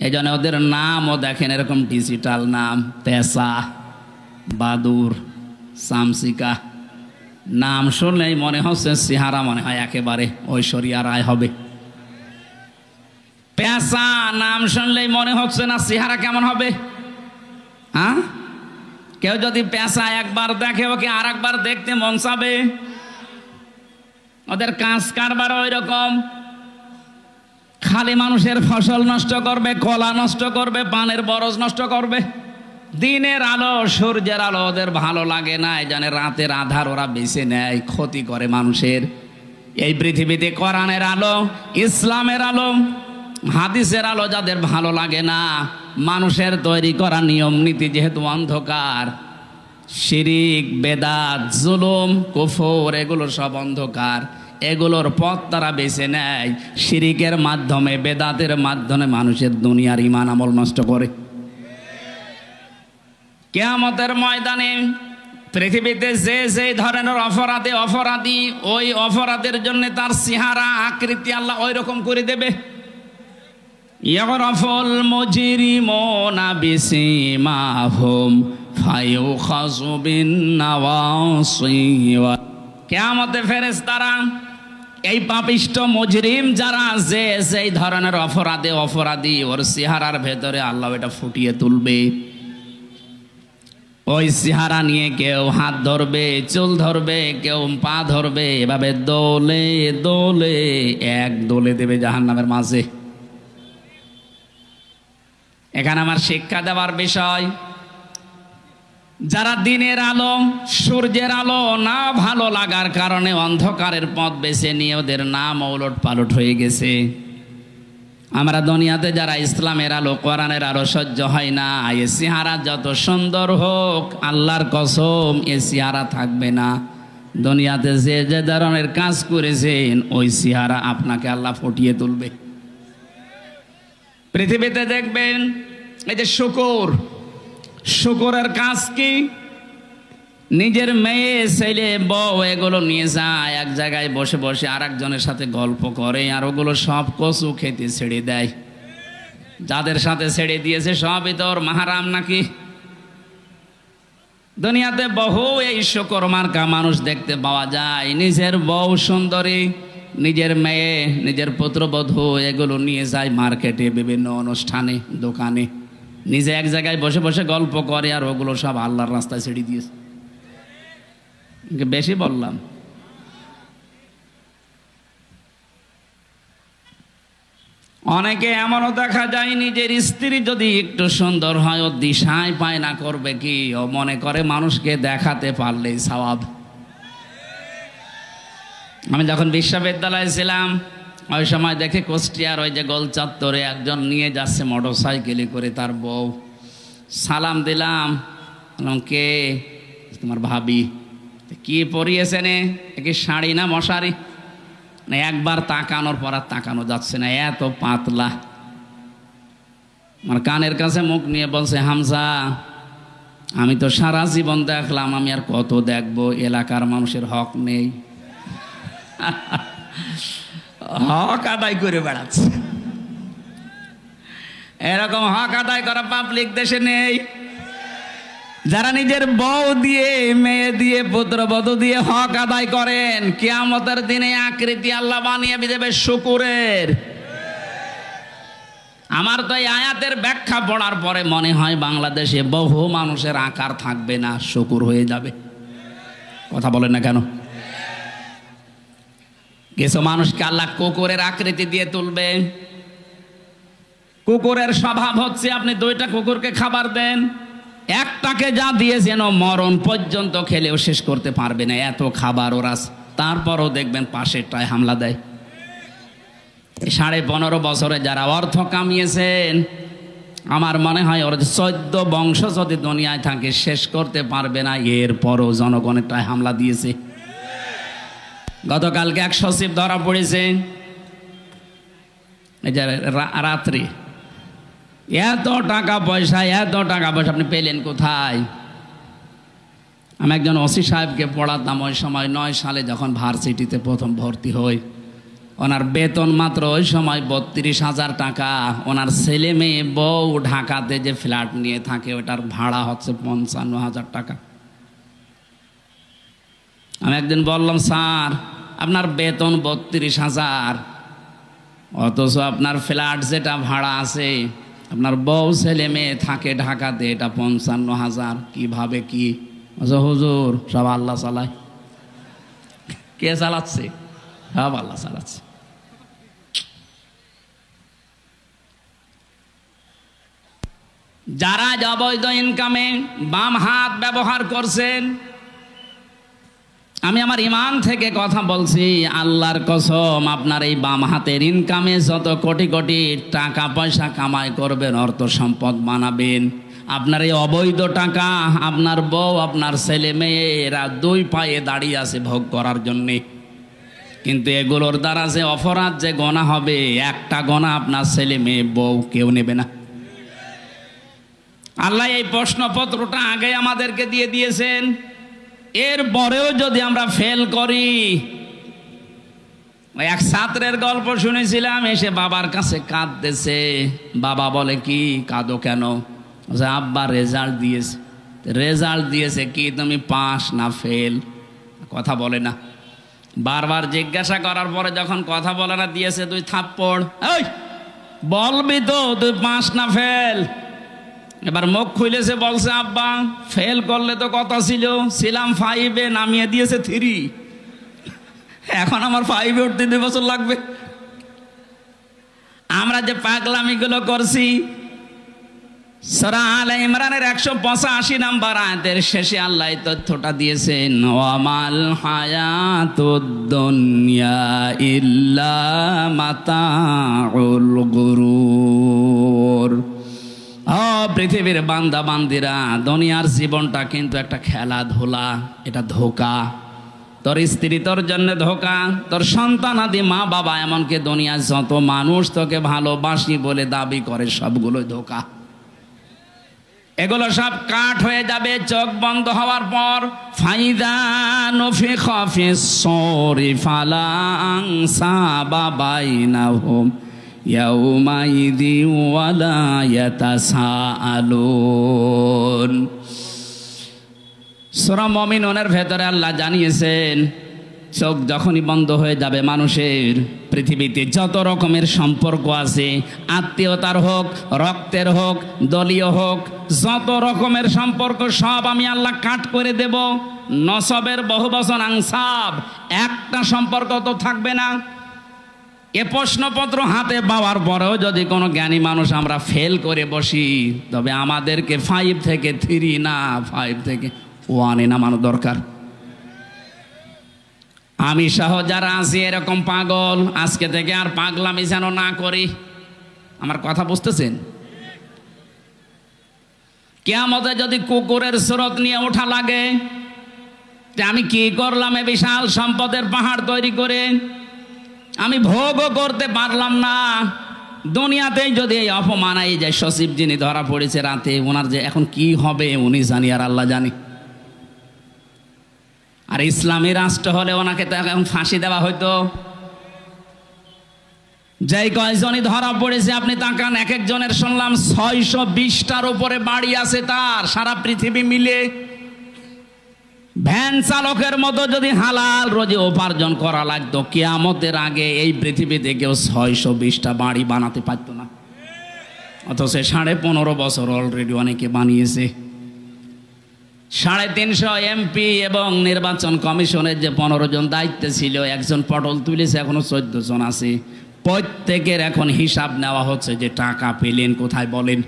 এই জন্য ওদের নামও দেখেন এরকম ডিজিটাল নাম, পেঁচা, বাদুর, চামচিকা। নাম শুনলেই মনে হচ্ছে চেহারা মনে হয় একেবারে ঐশ্বরিয়া রায় হবে। পেঁচা নাম শুনলেই মনে হচ্ছে না চেহারা কেমন হবে? হ্যাঁ, কেউ যদি পেঁচা একবার দেখে ওকে আর একবার দেখতে মন চাবে। ওদের কাজ কারবার ওই রকম, খালি মানুষের ফসল নষ্ট করবে, কলা নষ্ট করবে, পানের বরজ নষ্ট করবে। দিনের আলো, সূর্যের আলো ওদের ভালো লাগে না, এই জন্য রাতের আধার ওরা বেছে নেয়, ক্ষতি করে মানুষের। এই পৃথিবীতে কোরআনের আলো, ইসলামের আলো, হাদিসের আলো যাদের ভালো লাগে না, মানুষের তৈরি করা নিয়ম নীতি যেহেতু অন্ধকার, শিরিক, বেদাত, জুলুম, কুফর এগুলো সব অন্ধকার, এগুলোর পথ তারা বেছে নেয়। শিরিকের মাধ্যমে, বেদাতের মাধ্যমে মানুষের দুনিয়ার ঈমান আমল নষ্ট করে। কিয়ামতের ময়দানে পৃথিবীতে যে যে ধরনের অপরাধী ওই অপরাধের জন্য তার চেহারা আকৃতি আল্লাহ ওই রকম করে দেবে। ইয়াগরাফুল মুজরিমুনা বিসিমাহুম ফায়ুখাযু বিন-নাওয়াসি। কিয়ামতে ফেরেশতারা এই পাপিষ্ঠ মুজরিম যারা যে যেই ধরনের অপরাধী ওর চেহারার ভেতরে আল্লাহ এটা ফুটিয়ে তুলবে। ওই চেহারা নিয়ে কেউ হাত ধরবে, চুল ধরবে, কেউ পা ধরবে, এভাবে দোলে দোলে এক দোলে দেবে জাহান্নামের মাঝে। এখানে আমার শিক্ষা দেওয়ার বিষয়, যারা দিনের আলো সূর্যের আলো না ভালো লাগার কারণে অন্ধকারের পথ বেছে নিয়ে ওদের নাম ওলট পালট হয়ে গেছে। আমরা দুনিয়াতে যারা ইসলামের আলো কোরআনের আলো সহ্য হয় না, এ চেহারা যত সুন্দর হোক আল্লাহর কসম এ চেহারা থাকবে না। দুনিয়াতে যে যে ধরনের কাজ করেছেন ওই চেহারা আপনাকে আল্লাহ ফুটিয়ে তুলবে। পৃথিবীতে দেখবেন এই যে শুকরের কাজ কি, নিজের মেয়ে ছেলে বউ এগুলো নিয়ে যায় এক জায়গায় বসে বসে আর একজনের সাথে গল্প করে, আর ওগুলো সব কচু খেতে ছেড়ে দেয়। যাদের সাথে ছেড়ে দিয়েছে সবই তো ওর মাহারাম নাকি। দুনিয়াতে বহু এই শুকর মার্কা মানুষ দেখতে পাওয়া যায়, নিজের বউ সুন্দরী, নিজের মেয়ে, নিজের পুত্রবধূ এগুলো নিয়ে যায় মার্কেটে, বিভিন্ন অনুষ্ঠানে, দোকানে, নিজে এক জায়গায় বসে বসে গল্প করে, আর ওগুলো সব আল্লাহর রাস্তায় ছেড়ে দিয়েছে। বেশি বললাম। অনেকে এমনও দেখা যায় নিজের স্ত্রী যদি একটু সুন্দর হয় ও দিশায় পায় না, করবে কি, ও মনে করে মানুষকে দেখাতে পারলেই সওয়াব। আমি যখন বিশ্ববিদ্যালয়ে ছিলাম ওই সময় দেখে কুষ্টিয়ার ওই যে গোল চত্বরে একজন নিয়ে যাচ্ছে মোটরসাইকেলে করে তার বউ। সালাম দিলাম, বললাম কে? তোমার ভাবি। কি পরিয়েছে নে, কি শাড়ি না মশারি? না একবার তাকানোর পর আর তাকানো যাচ্ছে না, এত পাতলা। আমার কানের কাছে মুখ নিয়ে বলছে, হামজা আমি তো সারা জীবন দেখলাম, আমি আর কত দেখবো, এলাকার মানুষের হক নেই। হক আদায় করে বেড়াচ্ছে। এরকম হক আদায় করা পাবলিক দেশে নেই। যারা নিজের বউ দিয়ে, মেয়ে দিয়ে, পুত্রবধূ দিয়ে হক আদায় করেন, কিয়ামতের দিনে আকৃতি আল্লাহ বানিয়ে দেবে শুকুরের। আমার তো এই আয়াতের ব্যাখ্যা পড়ার পরে মনে হয় বাংলাদেশে বহু মানুষের আকার থাকবে না, শুকুর হয়ে যাবে। কথা বলেন না কেন? কিছু মানুষকে আল্লাহ কুকুরের আকৃতি দিয়ে তুলবে। কুকুরের স্বভাব হচ্ছে আপনি দুইটা কুকুরকে খাবার দেন, একটাকে যা দিয়েছেন ও মরণ পর্যন্ত খেলেও শেষ করতে পারবে না, এত খাবার ওরা। তারপরও দেখবেন পাশেরটায় হামলা দেয়। 15.5 বছরে যারা অর্থ কামিয়েছেন, আমার মনে হয় ওর 14 বংশ যদি দুনিয়ায় থাকে শেষ করতে পারবে না, এরপরও জনগণেরটায় হামলা দিয়েছে। গতকালকে এক সচিব ধরা পড়েছে, এই যে রাত্রি এত টাকা পয়সা আপনি পেলেন কোথায়? আমি একজন ওসি সাহেবকে পড়াতাম ওই সময় 9 সালে যখন ভার্সিটিতে প্রথম ভর্তি হই। ওনার বেতন মাত্র ওই সময় 32,000 টাকা। ওনার ছেলে মেয়ে বউ ঢাকাতে যে ফ্ল্যাট নিয়ে থাকে ওটার ভাড়া হচ্ছে 55,000 টাকা। আমি একদিন বললাম, স্যার আপনার বেতন 32,000, অথচ আপনার ফ্ল্যাট যেটা ভাড়া আছে, আপনার বউ ছেলে মেয়ে থাকে ঢাকাতে, এটা 55,000, কিভাবে কি? হুজুর সব আল্লাহ চালায়। কে চালাচ্ছে? সব আল্লাহ চালাচ্ছে। যারা অবৈধ ইনকামে বাম হাত ব্যবহার করছেন, আমি আমার ইমান থেকে কথা বলছি, আল্লাহর কসম, আপনার এই বাম হাতের ইনকামে যত কোটি কোটি টাকা পয়সা কামাই করবেন, অর্থ সম্পদ বানাবেন, আপনার এই অবৈধ টাকা আপনার বউ আপনার ছেলে মেয়েরা 2 পায়ে দাঁড়িয়ে আছে ভোগ করার জন্যে। কিন্তু এগুলোর দ্বারা যে অপরাধ যে গোনা হবে, একটা গোনা আপনার ছেলে মেয়ে বউ কেউ নেবে না। আল্লাহ এই প্রশ্নপত্রটা আগে আমাদেরকে দিয়ে দিয়েছেন। এরপরেও যদি আমরা ফেল করি, এক ছাত্রের গল্প শুনেছিলাম, এসে বাবার কাছে কাঁদতেছে। বাবা বলে, কি কাঁদো কেন? আব্বা রেজাল্ট দিয়েছে। রেজাল্ট দিয়েছে কি, তুমি পাস না ফেল? কথা বলে না। বারবার জিজ্ঞাসা করার পরে যখন কথা বলে না, দিয়েছে 2 থাপ্পড়। এই বলবি তো তুই পাস না ফেল? এবার মুখ খুলেছে, বলছে, আব্বা ফেল করলে তো কথা ছিলাম 5-এ, নামিয়ে দিয়েছে 3। এখন আমার 5-এ উঠতে 2 বছর লাগবে। আমরা যে পাগলামিগুলো করছি, সূরা আলে ইমরানের 185 নম্বর আয়াতের শেষে আল্লাহ এই তথ্যটা দিয়েছেন, ওয়ামাল হায়াতুদ দুনিয়া ইল্লা মাতাউল গুরুর। পৃথিবীর বান্দা বান্দিরা, দুনিয়ার জীবনটা কিন্তু একটা খেলাধুলা, এটা ধোঁকা। তোর স্ত্রী তোর জন্য ধোঁকা, তোর সন্তান আদি মা বাবা, এমনকি দুনিয়ার যত মানুষ তোকে ভালোবাসি বলে দাবি করে, সবগুলোই ধোঁকা। এগুলো সব কাঠ হয়ে যাবে চোখ বন্ধ হওয়ার পর। ফাইদা নুফিখা ফিস সূরি ফালা আনসাবা বাইনাহুম ইয়াউমাইযি ওয়ালা ইয়াতাসাআলুন। সূরা মুমিনুনের ভেতরে আল্লাহ জানিয়েছেন, চোখ যখনই বন্ধ হয়ে যাবে মানুষের, পৃথিবীতে যত রকমের সম্পর্ক আছে, আত্মীয়তার হোক, রক্তের হোক, দলীয় হোক, যত রকমের সম্পর্ক সব আমি আল্লাহ কাট করে দেব। নসবের বহু বচন আনসাব, একটা সম্পর্ক তো থাকবে না। এ প্রশ্নপত্র হাতে পাওয়ার পরেও যদি কোনো জ্ঞানী মানুষ আমরা ফেল করে বসি, তবে আমাদেরকে 5 থেকে 3 না 5 থেকে 1-এ নামানো দরকার। আমি সহ যারা আছি এরকম পাগল, আজকে থেকে আর পাগলামি যেন না করি। আমার কথা বুঝতেছেন? কিয়ামতে যদি কুকুরের সুরত নিয়ে ওঠা লাগে, যে আমি কি করলাম এ বিশাল সম্পদের পাহাড় তৈরি করে, আমি ভোগও করতে পারলাম না। দুনিয়াতেই যদি এই অপমান, এই যে সচিব যিনি ধরা পড়েছে রাতে, ওনার যে এখন কি হবে উনি জানি আর আল্লাহ জানি। আর ইসলামী রাষ্ট্র হলে ওনাকে তো এখন ফাঁসি দেওয়া হইতো। যেই কয়জনই ধরা পড়েছে আপনি তাকান, এক একজনের শুনলাম 620টার উপরে বাড়ি আছে তার, সারা পৃথিবী মিলে। ভ্যান চালকের মতো যদি হালাল রোজে উপার্জন করা লাগতো, কিয়ামতের আগে এই পৃথিবীতে কেউ 620টা বাড়ি বানাতে পারতো না। অথচ 15.5 বছর অলরেডি অনেকে বানিয়েছে। 350 এমপি এবং নির্বাচন কমিশনের যে 15 জন দায়িত্বে ছিল, একজন পটল তুলেছে, এখনো 14 জন আছে। প্রত্যেকের এখন হিসাব নেওয়া হচ্ছে যে টাকা পেলেন কোথায় বলেন।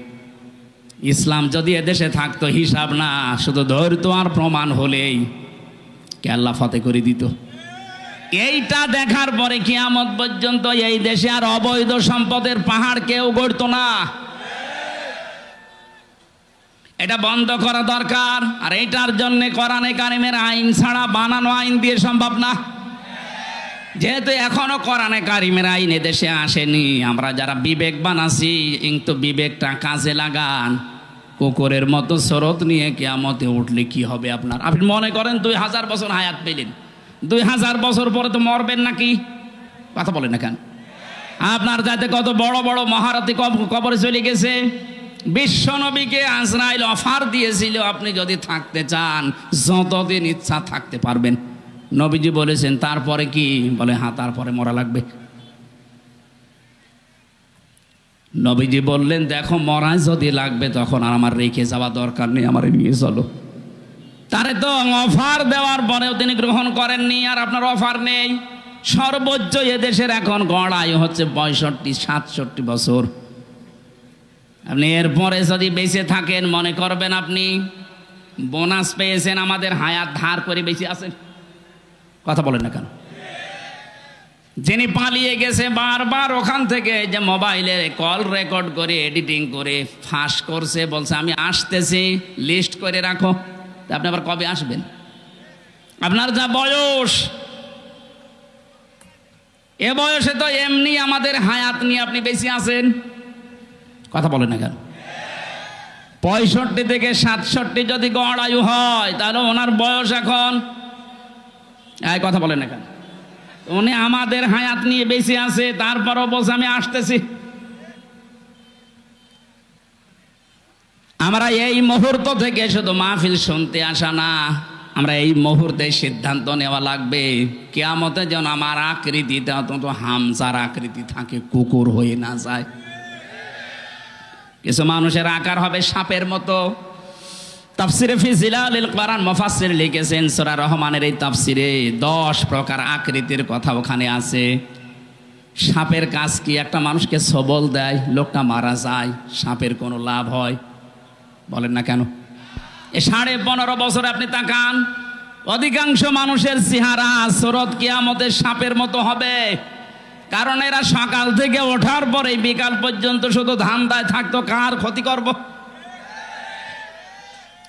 ইসলাম যদি এদেশে থাকতো, হিসাব না, শুধু ধৈর্য আর প্রমাণ হলেই কে আল্লাহ ফতে করে দিত। এইটা দেখার পরে কিয়ামত পর্যন্ত এই দেশে আর অবৈধ সম্পদের পাহাড় কেউ গড়তো না। এটা বন্ধ করা দরকার। আর এইটার জন্য কোরআনে কারিমের আইন ছাড়া বানানো আইন দিয়ে সম্ভব না। যেহেতু এখনো কোরআনে কারিমের আইন এদেশে আসেনি, আমরা যারা বিবেকবান আছি, কিন্তু বিবেকটা কাজে লাগান। কুকুরের মতো শরৎ নিয়ে কিয়ামতে উঠলে কি হবে আপনার? আপনি মনে করেন 2000 বছর হায়াত পেলেন, 2000 বছর পরে তো মরবেন নাকি? কথা বলেন না কেন? আপনার যাতে কত বড় বড় মহারথী কবরে চলে গেছে। বিশ্বনবীকে আজরাইল অফার দিয়েছিল, আপনি যদি থাকতে চান যতদিন ইচ্ছা থাকতে পারবেন। নবীজি বলেছেন তারপরে কি? বলে হ্যাঁ, তারপরে মরা লাগবে। নবীজি বললেন, দেখো মরা যদি লাগবে তখন আর আমার রেখে যাওয়া দরকার নেই, আমার নিয়ে চলো। তারে তো অফার দেওয়ার পরেও তিনি গ্রহণ করেননি, আর আপনার অফার নেই। সর্বোচ্চ এদেশের এখন গড় আয়ু হচ্ছে 65-67 বছর। আপনি এরপরে যদি বেঁচে থাকেন, মনে করবেন আপনি বোনাস পেয়েছেন, আমাদের হায়াত ধার করে বেঁচে আছেন। কথা বলেন না কেন? যিনি পালিয়ে গেছে বারবার ওখান থেকে, যে মোবাইলে কল রেকর্ড করে এডিটিং করে ফাঁস করছে, বলছে আমি আসতেছি, লিস্ট করে রাখো। আপনি আবার কবে আসবেন? আপনার যা বয়স, এ বয়সে তো এমনি আমাদের হায়াত নিয়ে আপনি বেশি আছেন। কথা বলেন না কেন? 65 থেকে 67 যদি গড় আয়ু হয় তাহলে ওনার বয়স এখন এই কথা বলেন এখানে, উনি আমাদের হায়াত নিয়ে বেঁচে আছে, তারপরও বলছে আমি আসতেছি। আমরা এই মুহূর্ত থেকে শুধু মাহফিল শুনতে আসা না, আমরা এই মুহূর্তে সিদ্ধান্ত নেওয়া লাগবে কিয়ামতে যেন আমার আকৃতিটা অন্তত হামজার আকৃতি থাকে, কুকুর হয়ে না যায়। কিছু মানুষের আকার হবে সাপের মতো। তাফসিরে ফি জিলালিল কোরআন মুফাসসির লিখেছেন সূরা রহমানের এই তাফসিরে 10 প্রকার আকৃতির কথা ওখানে আছে। সাপের কাজ কি? একটা মানুষকে সবল দেয়, লোকটা মারা যায়, সাপের কোনো লাভ হয়? বলেন না কেন? এই 15.5 বছরে আপনি তাকান, অধিকাংশ মানুষের চেহারা সুরত কিয়ামতে সাপের মতো হবে। কারণ এরা সকাল থেকে ওঠার পরে বিকাল পর্যন্ত শুধু ধান্দায় থাকতো কার ক্ষতি করব,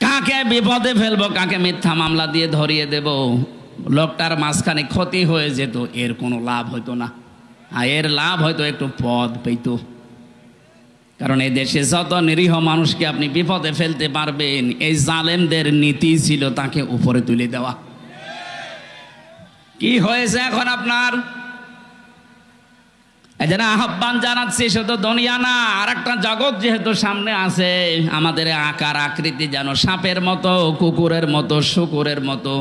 কাকে বিপদে ফেলবো, কাকে মিথ্যা মামলা দিয়ে ধরিয়ে দেব। লোকটার মাঝখানে ক্ষতি হয়ে যেত, এর কোনো লাভ হইতো না। আর এর লাভ হয়তো একটু পদ পেত। কারণ এই দেশে যত নিরীহ মানুষকে আপনি বিপদে ফেলতে পারবেন, এই জালেমদের নীতি ছিল তাকে উপরে তুলে দেওয়া। কি হয়েছে এখন আপনার? এজন্য আহ্বান জানাচ্ছি, শুধু দুনিয়া না, আর একটা জগৎ যেহেতু সামনে আছে, আমাদের আকার আকৃতি যেন সাপের মতো, কুকুরের মতো, শুকুরের মতো,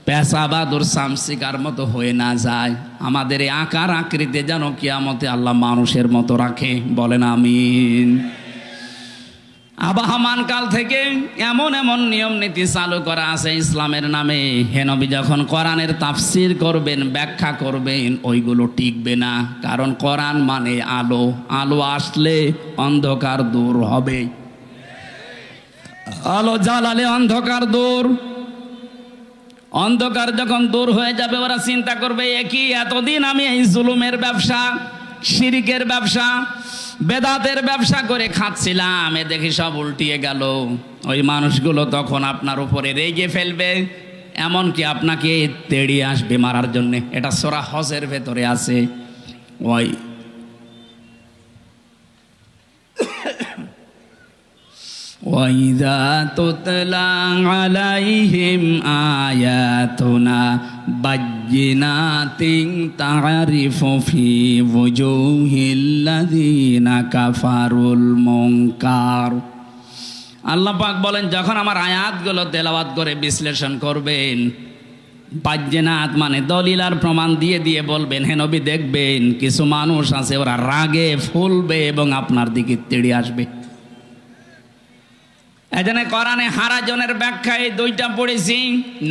পেশাবাদুর সামসিকার মতো হয়ে না যায়। আমাদের এই আকার আকৃতি যেন কিয়ামতে আল্লাহ মানুষের মতো রাখে। বলেন আমিন। আবহমান কাল থেকে এমন এমন নিয়ম নীতি চালু করা আছে ইসলামের নামে, হে নবী যখন কোরআনের তাফসির করবেন, ব্যাখ্যা করবেন, ওইগুলো টিকবে না। কারণ কোরআন মানে আলো, আলো আসলে অন্ধকার দূর হবে। আলো জ্বালালে অন্ধকার দূর। অন্ধকার যখন দূর হয়ে যাবে, ওরা চিন্তা করবে একই এতদিন আমি এই জুলুমের ব্যবসা, শিরিকের ব্যবসা, বেদাতের ব্যবসা করে খাচ্ছিলাম, এ দেখি সব উল্টিয়ে গেল। ওই মানুষগুলো তখন আপনার উপরে রেগে ফেলবে, এমনকি আপনাকে তেড়িয়ে আসবে মারার জন্যে। এটা সূরা হজের ভেতরে আছে। ওই وَإِذَا تُتْلَى عَلَيْهِمْ آيَاتُنَا بَيِّنَاتٍ تَعْرِفُ فِي وُجُوهِ الَّذِينَ كَفَرُوا الْمُنكَرَ। আল্লাহ পাক বলেন, যখন আমার আয়াতগুলো তেলাওয়াত করে বিশ্লেষণ করবেন, বাজ্যিনাত মানে দলিল আর প্রমাণ দিয়ে দিয়ে বলবেন, হে নবী দেখবেন কিছু মানুষ আছে ওরা রাগে ফুলবে এবং আপনার দিকে তেড়ে আসবে। এজন্য কোরআনে হারাজনের ব্যাখ্যায় 2টা পড়েছি,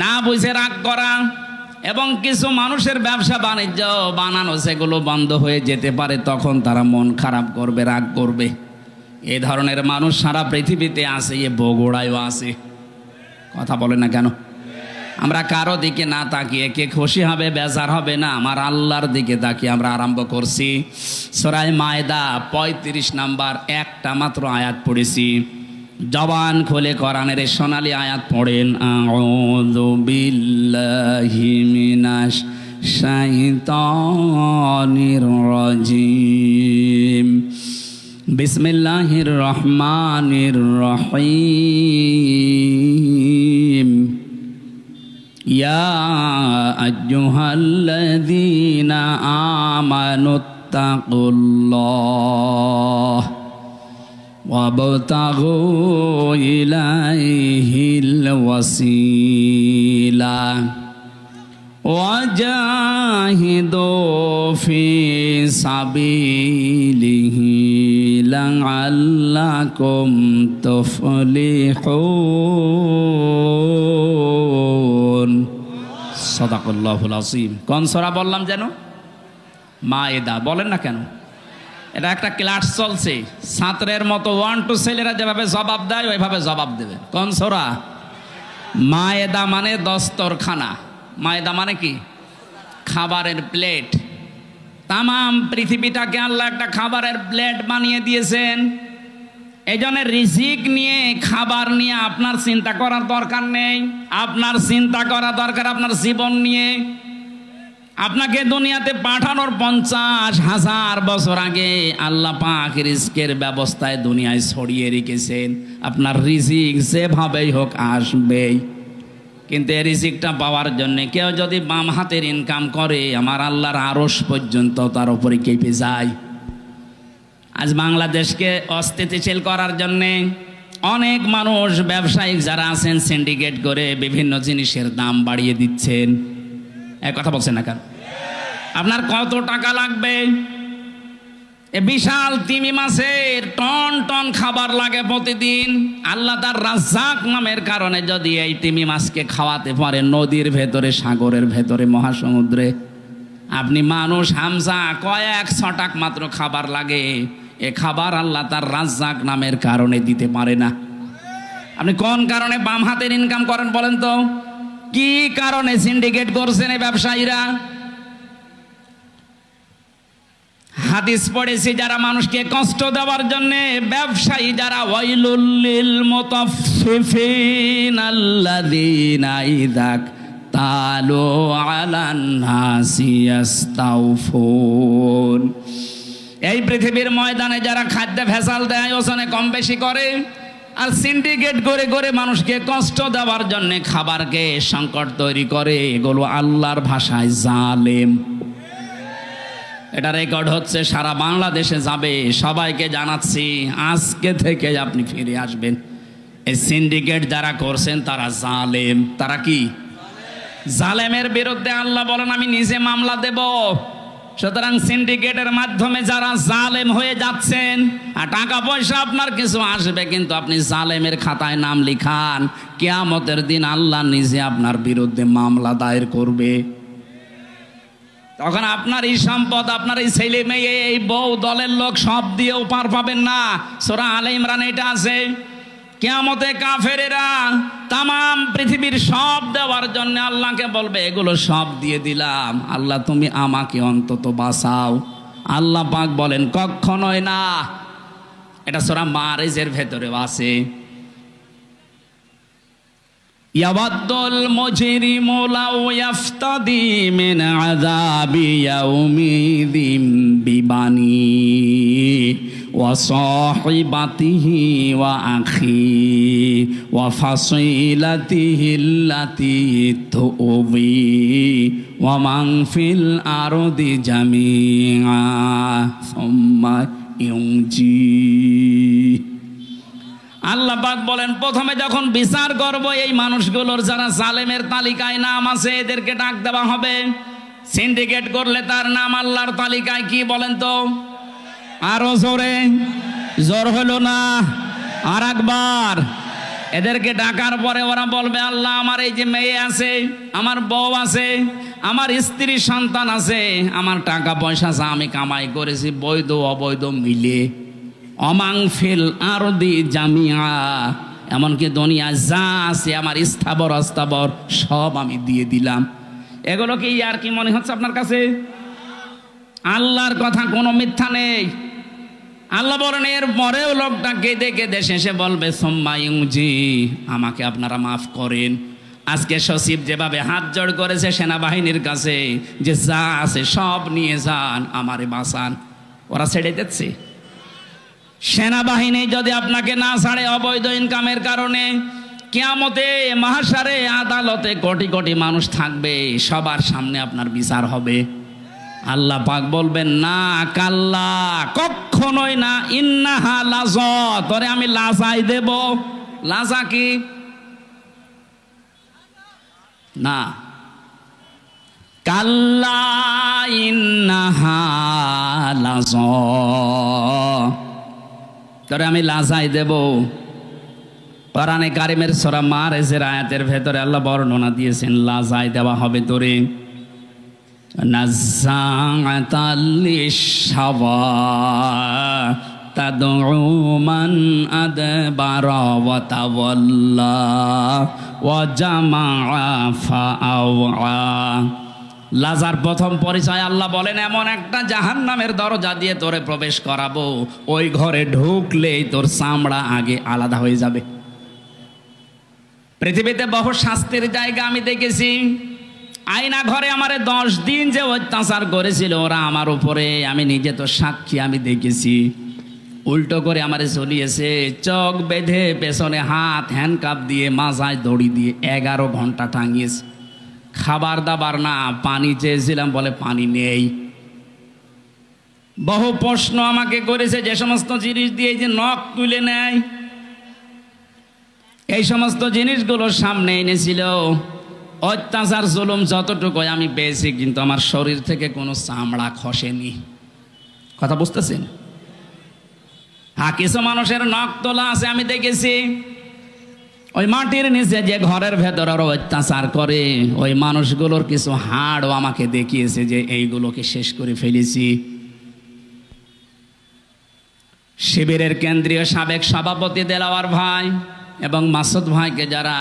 না বুঝে রাগ করা এবং কিছু মানুষের ব্যবসা বাণিজ্য বানানো সেগুলো বন্ধ হয়ে যেতে পারে, তখন তারা মন খারাপ করবে, রাগ করবে। এই ধরনের মানুষ সারা পৃথিবীতে আছে, এ বগুড়ায়ও আছে। কথা বলে না কেন? আমরা কারো দিকে না তাকিয়ে কে খুশি হবে বেজার হবে না, আমার আল্লাহর দিকে তাকিয়ে আমরা আরম্ভ করছি। সূরা মায়দা 35 নাম্বার একটা মাত্র আয়াত পড়েছি। জবান খুলে কোরআনের সোনালী আয়াত পড়েন, আউযু বিল্লাহি মিনাশ শাইতানির রাজিম, বিসমিল্লাহির রহমানির রহিম, ইয়া আইয়ুহাল্লাযীনা আমানুত্তাকুল্লাহ وابتغوا إليه الوسيلة وجاهدوا في سبيله لعلكم تفلحون صدق الله العظيم। কোন সূরা বললাম যেন? মায়েদা। বলেন না কেন? এটা একটা ক্লাস চলছে, ছাত্রের মতো 1 2 ছেলেরা যেভাবে জবাব দেয় ওইভাবে জবাব দেবে। কোন সূরা? মায়েদা মানে দস্তরখানা। মায়েদা মানে কি? খাবারের প্লেট। তামাম পৃথিবীটাকে আল্লাহ একটা খাবারের প্লেট বানিয়ে দিয়েছেন। এই জন্য রিজিক নিয়ে, খাবার নিয়ে আপনার চিন্তা করার দরকার নেই। আপনার চিন্তা করা দরকার আপনার জীবন নিয়ে। আপনাকে দুনিয়াতে পাঠানোর 50,000 বছর আগে আল্লাহ পাক রিজকের ব্যবস্থায় দুনিয়ায় ছড়িয়ে রেখেছেন। আপনার রিজিক যেভাবেই হোক আসবেই, কিন্তু এই রিজিকটা পাওয়ার জন্য কেউ যদি বাম হাতের ইনকাম করে, আমার আল্লাহর আরশ পর্যন্ত তার উপরে কেঁপে যায়। আজ বাংলাদেশকে অস্থিতিশীল করার জন্যে অনেক মানুষ, ব্যবসায়িক যারা আছেন, সিন্ডিকেট করে বিভিন্ন জিনিসের দাম বাড়িয়ে দিচ্ছেন। এক কথা বলছেন না কেন? আপনার কত টাকা লাগবে? এ বিশাল তিমি মাছের টন টন খাবার লাগে প্রতিদিন। আল্লাহ তার রাজ্জাক নামের কারণে যদি এই তিমি মাছকে খাওয়াতে পারে নদীর ভেতরে, সাগরের ভেতরে, মহাসমুদ্রে, আপনি মানুষ হামজা কয়েক ছটাক মাত্র খাবার লাগে, এ খাবার আল্লাহ তার রাজ্জাক নামের কারণে দিতে পারে না। আপনি কোন কারণে বাম হাতের ইনকাম করেন বলেন তো? কি কারণে সিন্ডিকেট করছেন এই ব্যবসায়ীরা? হাদিস পড়েছি, যারা মানুষকে কষ্ট দেওয়ার জন্য ব্যবসায়ী, যারা ওয়াইলুল লিল মুতাফফিফিন আল্লাযীনা ইযা তালু আলান নাসি ইস্তাউফুন। এই পৃথিবীর ময়দানে যারা খাদ্য ভেজাল দেয়, ওজনে কম বেশি করে, আর সিন্ডিকেট করে করে মানুষকে কষ্ট দেওয়ার জন্য খাবারকে সংকট তৈরি করে, এগুলো আল্লাহর ভাষায় জালেম। এটা রেকর্ড হচ্ছে, সারা বাংলাদেশে যাবে। সবাইকে জানাচ্ছি, আজকে থেকে আপনি ফিরে আসবেন। এই সিন্ডিকেট যারা করছেন তারা জালেম। তারা কি? জালেমের বিরুদ্ধে আল্লাহ বলেন আমি নিজে মামলা দেব। সুতরাং সিন্ডিকেটের মাধ্যমে যারা জালেম হয়ে যাচ্ছেন, আর টাকা পয়সা আপনার কিছু আসবে, কিন্তু আপনি জালেমের খাতায় নাম লিখান, কিয়ামতের দিন আল্লাহ নিজে আপনার বিরুদ্ধে মামলা দায়ের করবে। তখন আপনার এই সম্পদ, আপনার এই ছেলে মেয়ে, এই বউ, দলের লোক সব দিয়েও পার পাবেন না। সূরা আলে ইমরান এটা আছে। কিয়ামতে কাফেরেরা তামাম পৃথিবীর সব দেওয়ার জন্য আল্লাহকে বলবে, এগুলো সব দিয়ে দিলাম, আল্লাহ তুমি আমাকে অন্তত বাঁচাও। আল্লাহ পাক বলেন কখনোই না। এটা সূরা মারিজের ভেতরেও আছে। ইয়াওয়াদ্দুল মুজরিমু লাউ ইয়াফতাদি মিন আযাবি ইয়াউমিযিন বিবানি ওয়া সাহিবাতিহি ওয়া আখি ওয়া ফাসিলাতিহি আল্লাতী তুবি ওয়া মান ফিল আরদি জামিআ সুম্মা ইউনজি। আল্লাহ পাক বলেন প্রথমে যখন বিচার করব, এই মানুষগুলোর যারা জালেমের তালিকায় নাম আছে এদেরকে ডাক দেওয়া হবে। সিন্ডিকেট করলে তার নাম আল্লাহর তালিকায় কি বলেন তো? আরো জোরে, জোর হলো না, আর একবার। এদেরকে ডাকার পরে ওরা বলবে, আল্লাহ আমার এই যে মেয়ে আছে, আমার বউ আছে, আমার স্ত্রী সন্তান আছে, আমার টাকা পয়সা যা আমি কামাই করেছি বৈধ অবৈধ মিলে, অমাং ফিল আরদি জামিআ, এমনকি দুনিয়া যা আছে আমার স্থাবর অস্থাবর সব আমি দিয়ে দিলাম। এগুলো কি আর কি মনে হচ্ছে আপনার কাছে? আল্লাহর কথা কোনো মিথ্যা নেই। আল্লাহ বলেন এর পরেও লোকটা কেঁদে কেঁদে শেষে বলবে সুম্মা ইউনজি, আমাকে আপনারা মাফ করেন। আজকে সচিব যেভাবে হাত জোড় করেছে সেনাবাহিনীর কাছে যে যা আছে সব নিয়ে যান, আমারে বাঁচান, ওরা ছেড়ে দিচ্ছে। সেনাবাহিনী যদি আপনাকে না ছাড়ে অবৈধ ইনকামের কারণে, কিয়ামতে মাহশারে আদালতে কোটি কোটি মানুষ থাকবে, সবার সামনে আপনার বিচার হবে। আল্লাহ পাক বলবেন না, কাল্লা, কখনোই না, ইন্নাহা লাজ, তোরে আমি লাজাই দেব। লাজা কি? না, কাল্লা ইন্নাহা লাজ, তোরে আমি লাজাই দেব। কোরআনে কারিমের সূরা মারিজের আয়াতের ভেতরে আল্লাহ বর্ণনা দিয়েছেন লাজাই দেওয়া হবে তোরে। নাযাআতাল লিশাওয়া তাদউ মান আদবারা ওয়া তাওয়াল্লা ওয়া জামাআ ফাআওয়া। লাজার প্রথম পরিচয় আল্লাহ বলেন এমন একটা জাহান্নামের দরজা দিয়ে তোরে প্রবেশ করাবো, ওই ঘরে ঢুকলেই তোর চামড়া আগে আলাদা হয়ে যাবে। পৃথিবীতে বহু শাস্তির জায়গা আমি দেখেছি, আয়না ঘরে আমারে 10 দিন যে অত্যাচার করেছিল ওরা আমার উপরে, আমি নিজে তো সাক্ষী, আমি দেখেছি। উল্টো করে আমারে চলিয়েছে, চোখ বেঁধে পেছনে হাত হ্যান্ডকাপ দিয়ে মাথায় দড়ি দিয়ে 11 ঘন্টা টাঙিয়েছে। খাবার দাবার না, পানি চেয়েছিলাম, বলে পানি নেই। বহু প্রশ্ন আমাকে করেছে, যে সমস্ত জিনিস দিয়ে যে নখ তুলে নেয়, এই সমস্ত জিনিসগুলো সামনে এনেছিল। অত্যাচার জুলুম যতটুকু আমি পেয়েছি, কিন্তু আমার শরীর থেকে কোনো চামড়া খসেনি। কথা বুঝতেছেন? হ্যাঁ, কিছু মানুষের নখ তোলা আছে, আমি দেখেছি। ওই মাটির নিচে যে ঘরের ভেতর ওরা অত্যাচার করে, ওই মানুষগুলোর কিছু হাড়ও আমাকে দেখিয়েছে যে এইগুলোকে শেষ করে ফেলেছি। শিবিরের কেন্দ্রীয় সাবেক সভাপতি দেলাওয়ার ভাই এবং মাসুদ ভাইকে যারা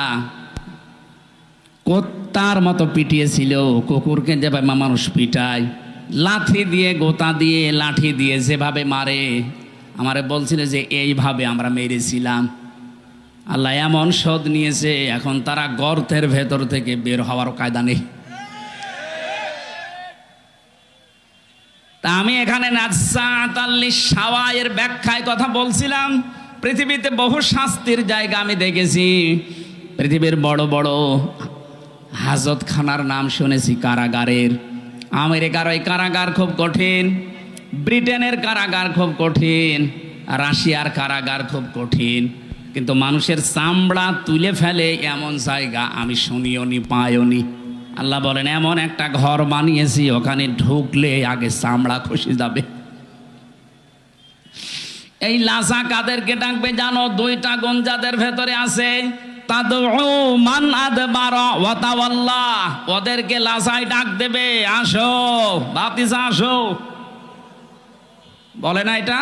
কুত্তার মতো পিটিয়েছিল, কুকুরকে যেভাবে মানুষ পিটায়, লাঠি দিয়ে, গোতা দিয়ে, লাঠি দিয়ে যেভাবে মারে, আমারে বলছিল যে এইভাবে আমরা মেরেছিলাম। আল্লাহ এমন শোধ নিয়েছে, এখন তারা গর্তের ভেতর থেকে বের হওয়ার কায়দা নেই। তা আমি এখানে সাওয়ায়ের ব্যাখ্যায় কথা বলছিলাম। পৃথিবীতে বহু শাস্তির জায়গা আমি দেখেছি। পৃথিবীর বড় বড় হাজতখানার নাম শুনেছি, কারাগারের। আমেরিকার ওই কারাগার খুব কঠিন, ব্রিটেনের কারাগার খুব কঠিন, রাশিয়ার কারাগার খুব কঠিন, কিন্তু মানুষের চামড়া তুলে ফেলে এমন জায়গা আমি শুনিও নি, পাইও নি। আল্লাহ বলেন এমন একটা ঘর বানিয়েছি, ওখানে ঢুকলে আগে চামড়া খসে যাবে। এই লাশা কাদেরকে ডাকবে জানো? 2টা গুণ যাদের ভেতরে আছে, তাদউ মান আদবারা ওয়া তাওয়াল্লা। ওদেরকে লাশায় ডাক দেবে, আসো ভাতিজা আসো। বলে না এটা?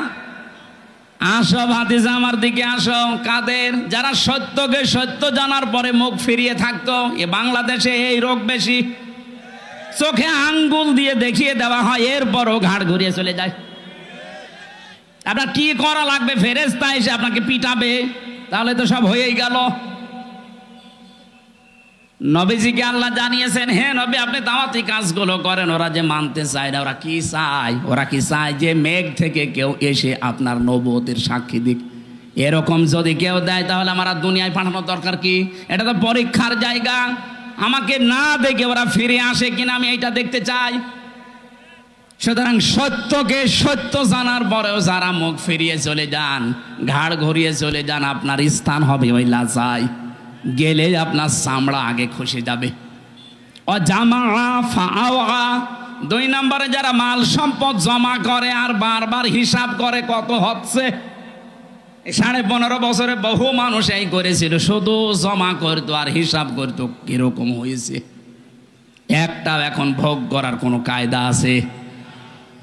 আসো ভাতিজা আমার দিকে আসো। কাদের? যারা সত্যকে সত্য জানার পরে মুখ ফিরিয়ে থাকতো। এ বাংলাদেশে এই রোগ বেশি, চোখে আঙ্গুল দিয়ে দেখিয়ে দেওয়া হয়, এরপরও ঘাড় ঘুরিয়ে চলে যায়। আপনার কি করা লাগবে? ফেরেশতা এসে আপনাকে পিটাবে, তাহলে তো সব হয়েই গেল। নবীজিকে আল্লাহ জানিয়েছেন, হে নবী আপনি দাওয়াতি কাজগুলো করেন। ওরা যে মানতে চায় না, ওরা কি চায়? ওরা কি চায় যে মেঘ থেকে কেউ এসে আপনার নবুয়তের সাক্ষী দিক। এরকম যদি কেউ দেয় তাহলে আমার আর দুনিয়ায় পাঠানোর দরকার কি? এটা তো পরীক্ষার জায়গা। আমাকে না দেখে ওরা ফিরে আসে কিনা আমি এইটা দেখতে চাই। সুতরাং সত্যকে সত্য জানার পরেও যারা মুখ ফিরিয়ে চলে যান, ঘাড় ঘুরিয়ে চলে যান, আপনার স্থান হবে ওই লাজায়। গেলে আপনার চামড়া আগে খসে যাবে। ও জামা ফাওয়া, 2 নম্বরে যারা মাল সম্পদ জমা করে আর বারবার হিসাব করে কত হচ্ছে। 15.5 বছরে বহু মানুষ এই করেছিল, শুধু জমা করতো আর হিসাব করতো কিরকম হয়েছে। একটাও এখন ভোগ করার কোনো কায়দা আছে?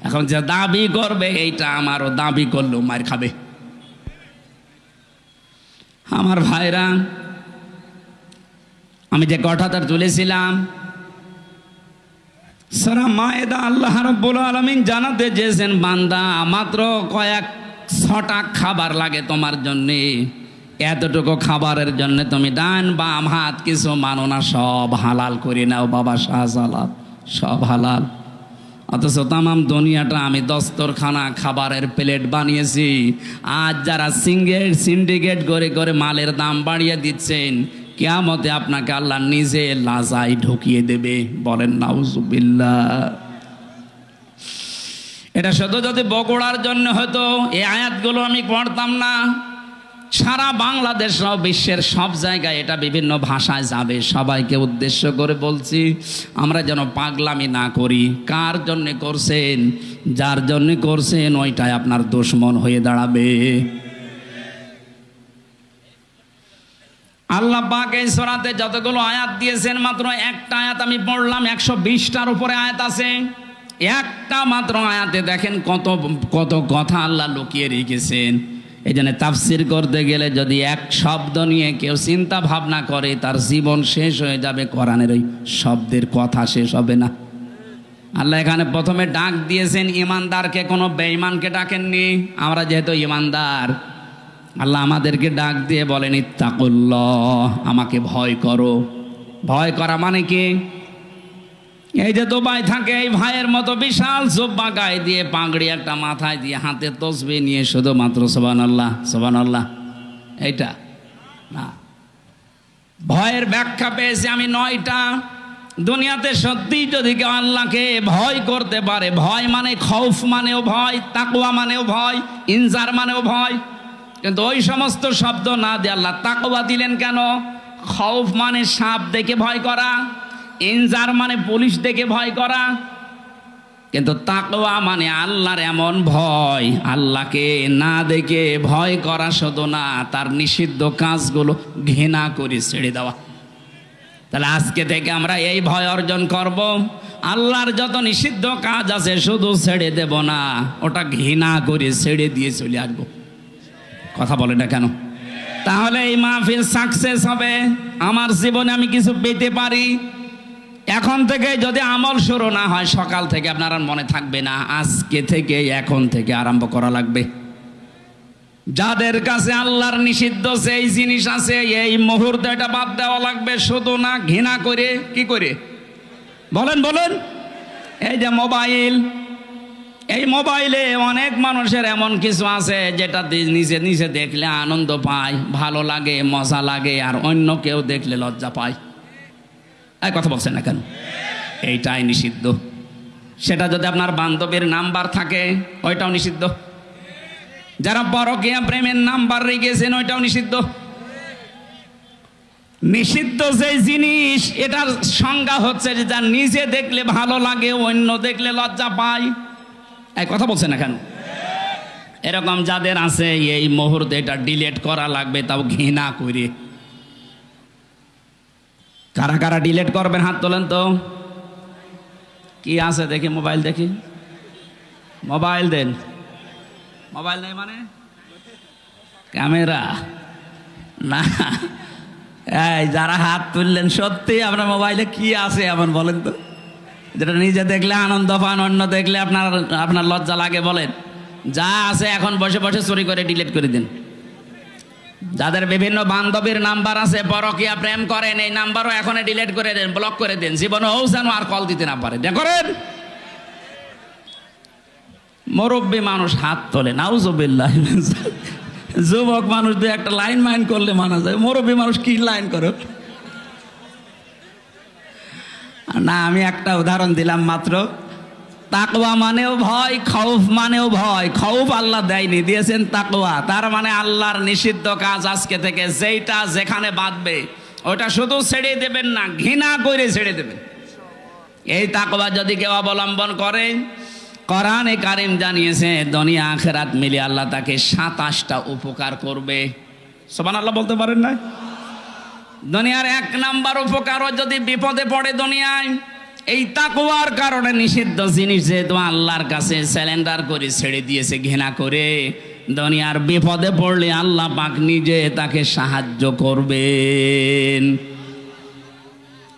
এখন যে দাবি করবে এইটা আমারও, দাবি করলেও মার খাবে। আমার ভাইরা, আমি যে কথাটা তুলেছিলাম, সূরা মায়েদা আল্লাহ রাব্বুল আলামিন জানাতে চেয়েছেন, বান্দা মাত্র কয়েক 6টা খাবার লাগে তোমার জন্যে। এতটুকু খাবারের জন্য তুমি ডান বাম হাত কিছু মানো না, সব হালাল করে নাও বাবা শাহজালাল, সব হালাল। অথচ তামাম দুনিয়াটা আমি দস্তরখানা খাবারের প্লেট বানিয়েছি। আজ যারা সিন্ডিকেট করে করে মালের দাম বাড়িয়ে দিচ্ছেন, কিয়ামতে আপনাকে আল্লাহ নিজে লাজায় ঢুকিয়ে দেবে। বলেন নাউজুবিল্লাহ। এটা শুধু যদি বগুড়ার জন্য হতো এই আয়াতগুলো আমি পড়তাম না। সারা বাংলাদেশ সহ বিশ্বের সব জায়গায় এটা বিভিন্ন ভাষায় যাবে। সবাইকে উদ্দেশ্য করে বলছি, আমরা যেন পাগলামি না করি। কার জন্য করছেন? যার জন্য করছেন ওইটাই আপনার দুশমন হয়ে দাঁড়াবে। আল্লাহ পাক এই সূরাতে যতগুলো আয়াত দিয়েছেন, মাত্র একটা আয়াত আমি পড়লাম, 120টার উপরে আয়াত আছে। একটা মাত্র আয়াতে দেখেন কত কত কথা আল্লাহ লুকিয়ে রেখেছেন। এই জন্য তাফসির করতে গেলে যদি এক শব্দ নিয়ে কেউ চিন্তা ভাবনা করে, তার জীবন শেষ হয়ে যাবে। কোরআনের ওই শব্দের কথা শেষ হবে না। আল্লাহ এখানে প্রথমে ডাক দিয়েছেন ইমানদারকে, কোনো বেঈমানকে ডাকেননি। আমরা যেহেতু ইমানদার, আল্লাহ আমাদেরকে ডাক দিয়ে বলেন ইত্তাকুল্লাহ, আমাকে ভয় করো। ভয় করা মানে কি? এই যে দুবাই থাকে এই ভাইয়ের মতো বিশাল জুব্বা গায়ে দিয়ে, পাগড়ি একটা মাথায় দিয়ে, হাতে তসবিহ নিয়ে শুধুমাত্র সুবহানাল্লাহ সুবহানাল্লাহ, এইটা না। ভয়ের ব্যাখ্যা পেয়েছি আমি 9টা। দুনিয়াতে সত্যি যদি কেউ আল্লাহকে ভয় করতে পারে, ভয় মানে খৌফ মানেও ভয়, তাকওয়া মানেও ভয়, ইনজার মানেও ভয়, কিন্তু ওই সমস্ত শব্দ না দিয়ে আল্লাহ তাকওয়া দিলেন কেন? খৌফ মানে সাপ দেখে ভয় করা, ইনজার মানে পুলিশ দেখে ভয় করা, কিন্তু তাকওয়া মানে আল্লাহর এমন ভয়, আল্লাহকে না দেখে ভয় করা শুধু না, তার নিষিদ্ধ কাজগুলো ঘৃণা করে ছেড়ে দেওয়া। তাহলে আজকে থেকে আমরা এই ভয় অর্জন করব, আল্লাহর যত নিষিদ্ধ কাজ আছে শুধু ছেড়ে দেব না, ওটা ঘৃণা করে ছেড়ে দিয়ে চলে আসবো। কথা বলে না কেন? তাহলে এই মাহফিল সাকসেস হবে, আমার জীবনে আমি কিছু পেতে পারি। এখন থেকে যদি আমল শুরু না হয়, সকাল থেকে আপনার আর মনে থাকবে না, আজকে থেকে এখন থেকে আরম্ভ করা লাগবে। যাদের কাছে আল্লাহর নিষিদ্ধ সেই জিনিস আছে, এই মুহূর্তে এটা বাদ দেওয়া লাগবে, শুধু না ঘৃণা করে। কি করে বলেন বলেন? এই যে মোবাইল, এই মোবাইলে অনেক মানুষের এমন কিছু আছে যেটা নিজে নিজে দেখলে আনন্দ পায়, ভালো লাগে, মজা লাগে, আর অন্য কেউ দেখলে লজ্জা পায়। এই কথা বলছেন না কেন? এইটাই নিষিদ্ধ। সেটা যদি আপনার বান্ধবীর নাম্বার থাকে, ওইটাও নিষিদ্ধ। যারা পরকীয়া প্রেমের নাম্বার রেখেছেন, ওইটাও নিষিদ্ধ। নিষিদ্ধ যে জিনিস, এটার সংজ্ঞা হচ্ছে যে যা নিজে দেখলে ভালো লাগে, অন্য দেখলে লজ্জা পায়। এই কথা বলছেন না কেন? এরকম যাদের আছে, এই মুহূর্তে এটা ডিলিট করা লাগবে, তাও ঘৃণা করে। কারা কারা ডিলিট করবেন হাত তোলেন তো। কি আছে দেখি, মোবাইল দেখি, মোবাইল দেন। মোবাইল নেই মানে ক্যামেরা না। এই যারা হাত তুললেন, সত্যি আপনার মোবাইলে কি আছে এমন বলেন তো, যেটা নিজে দেখলে আনন্দ পান, অন্য দেখলে আপনার লজ্জা লাগে? বলেন। যা আছে এখন বসে বসে চুরি করে ডিলিট করে দিন। যাদের বিভিন্ন বান্ধবীর নাম্বার আছে, পরকীয়া প্রেম করেন, এই নাম্বারও এখন ডিলিট করে দেন, ব্লক করে দেন, জীবনেও যেন আর কল দিতে না পারে। করেন। মুরব্বী মানুষ হাত তোলে, নাউজুবিল্লাহ। যুবক মানুষ দিয়ে একটা লাইন মাইন করলে মানা যায়, মুরব্বী মানুষ কি লাইন করো না। আমি একটা উদাহরণ দিলাম মাত্র। তাকওয়া মানেও ভয়, খৌফ মানেও ভয়। খৌফ আল্লাহ দেয়নি, দিয়েছেন তাকওয়া। তার মানে আল্লাহর নিষিদ্ধ কাজ আজকে থেকে যেইটা যেখানে বাঁধবে, ওটা শুধু ছেড়ে দেবেন না, ঘৃণা করে ছেড়ে দেবেন। এই তাকওয়া যদি কেউ অবলম্বন করে, কোরআনে কারিম জানিয়েছে দুনিয়া আখিরাত মিলে আল্লাহ তাকে 27টা উপকার করবে। সুবহানাল্লাহ বলতে পারেন না? দুনিয়ার 1 নাম্বার উপকারও যদি বিপদে পড়ে দুনিয়ায়, এই তাকওয়ার কারণে নিষিদ্ধ জিনিস যেহেতু আল্লাহর কাছে স্যালেন্ডার করে ছেড়ে দিয়েছে ঘৃণা করে, দুনিয়ার বিপদে পড়লে আল্লাহ পাক নিজে তাকে সাহায্য করবেন।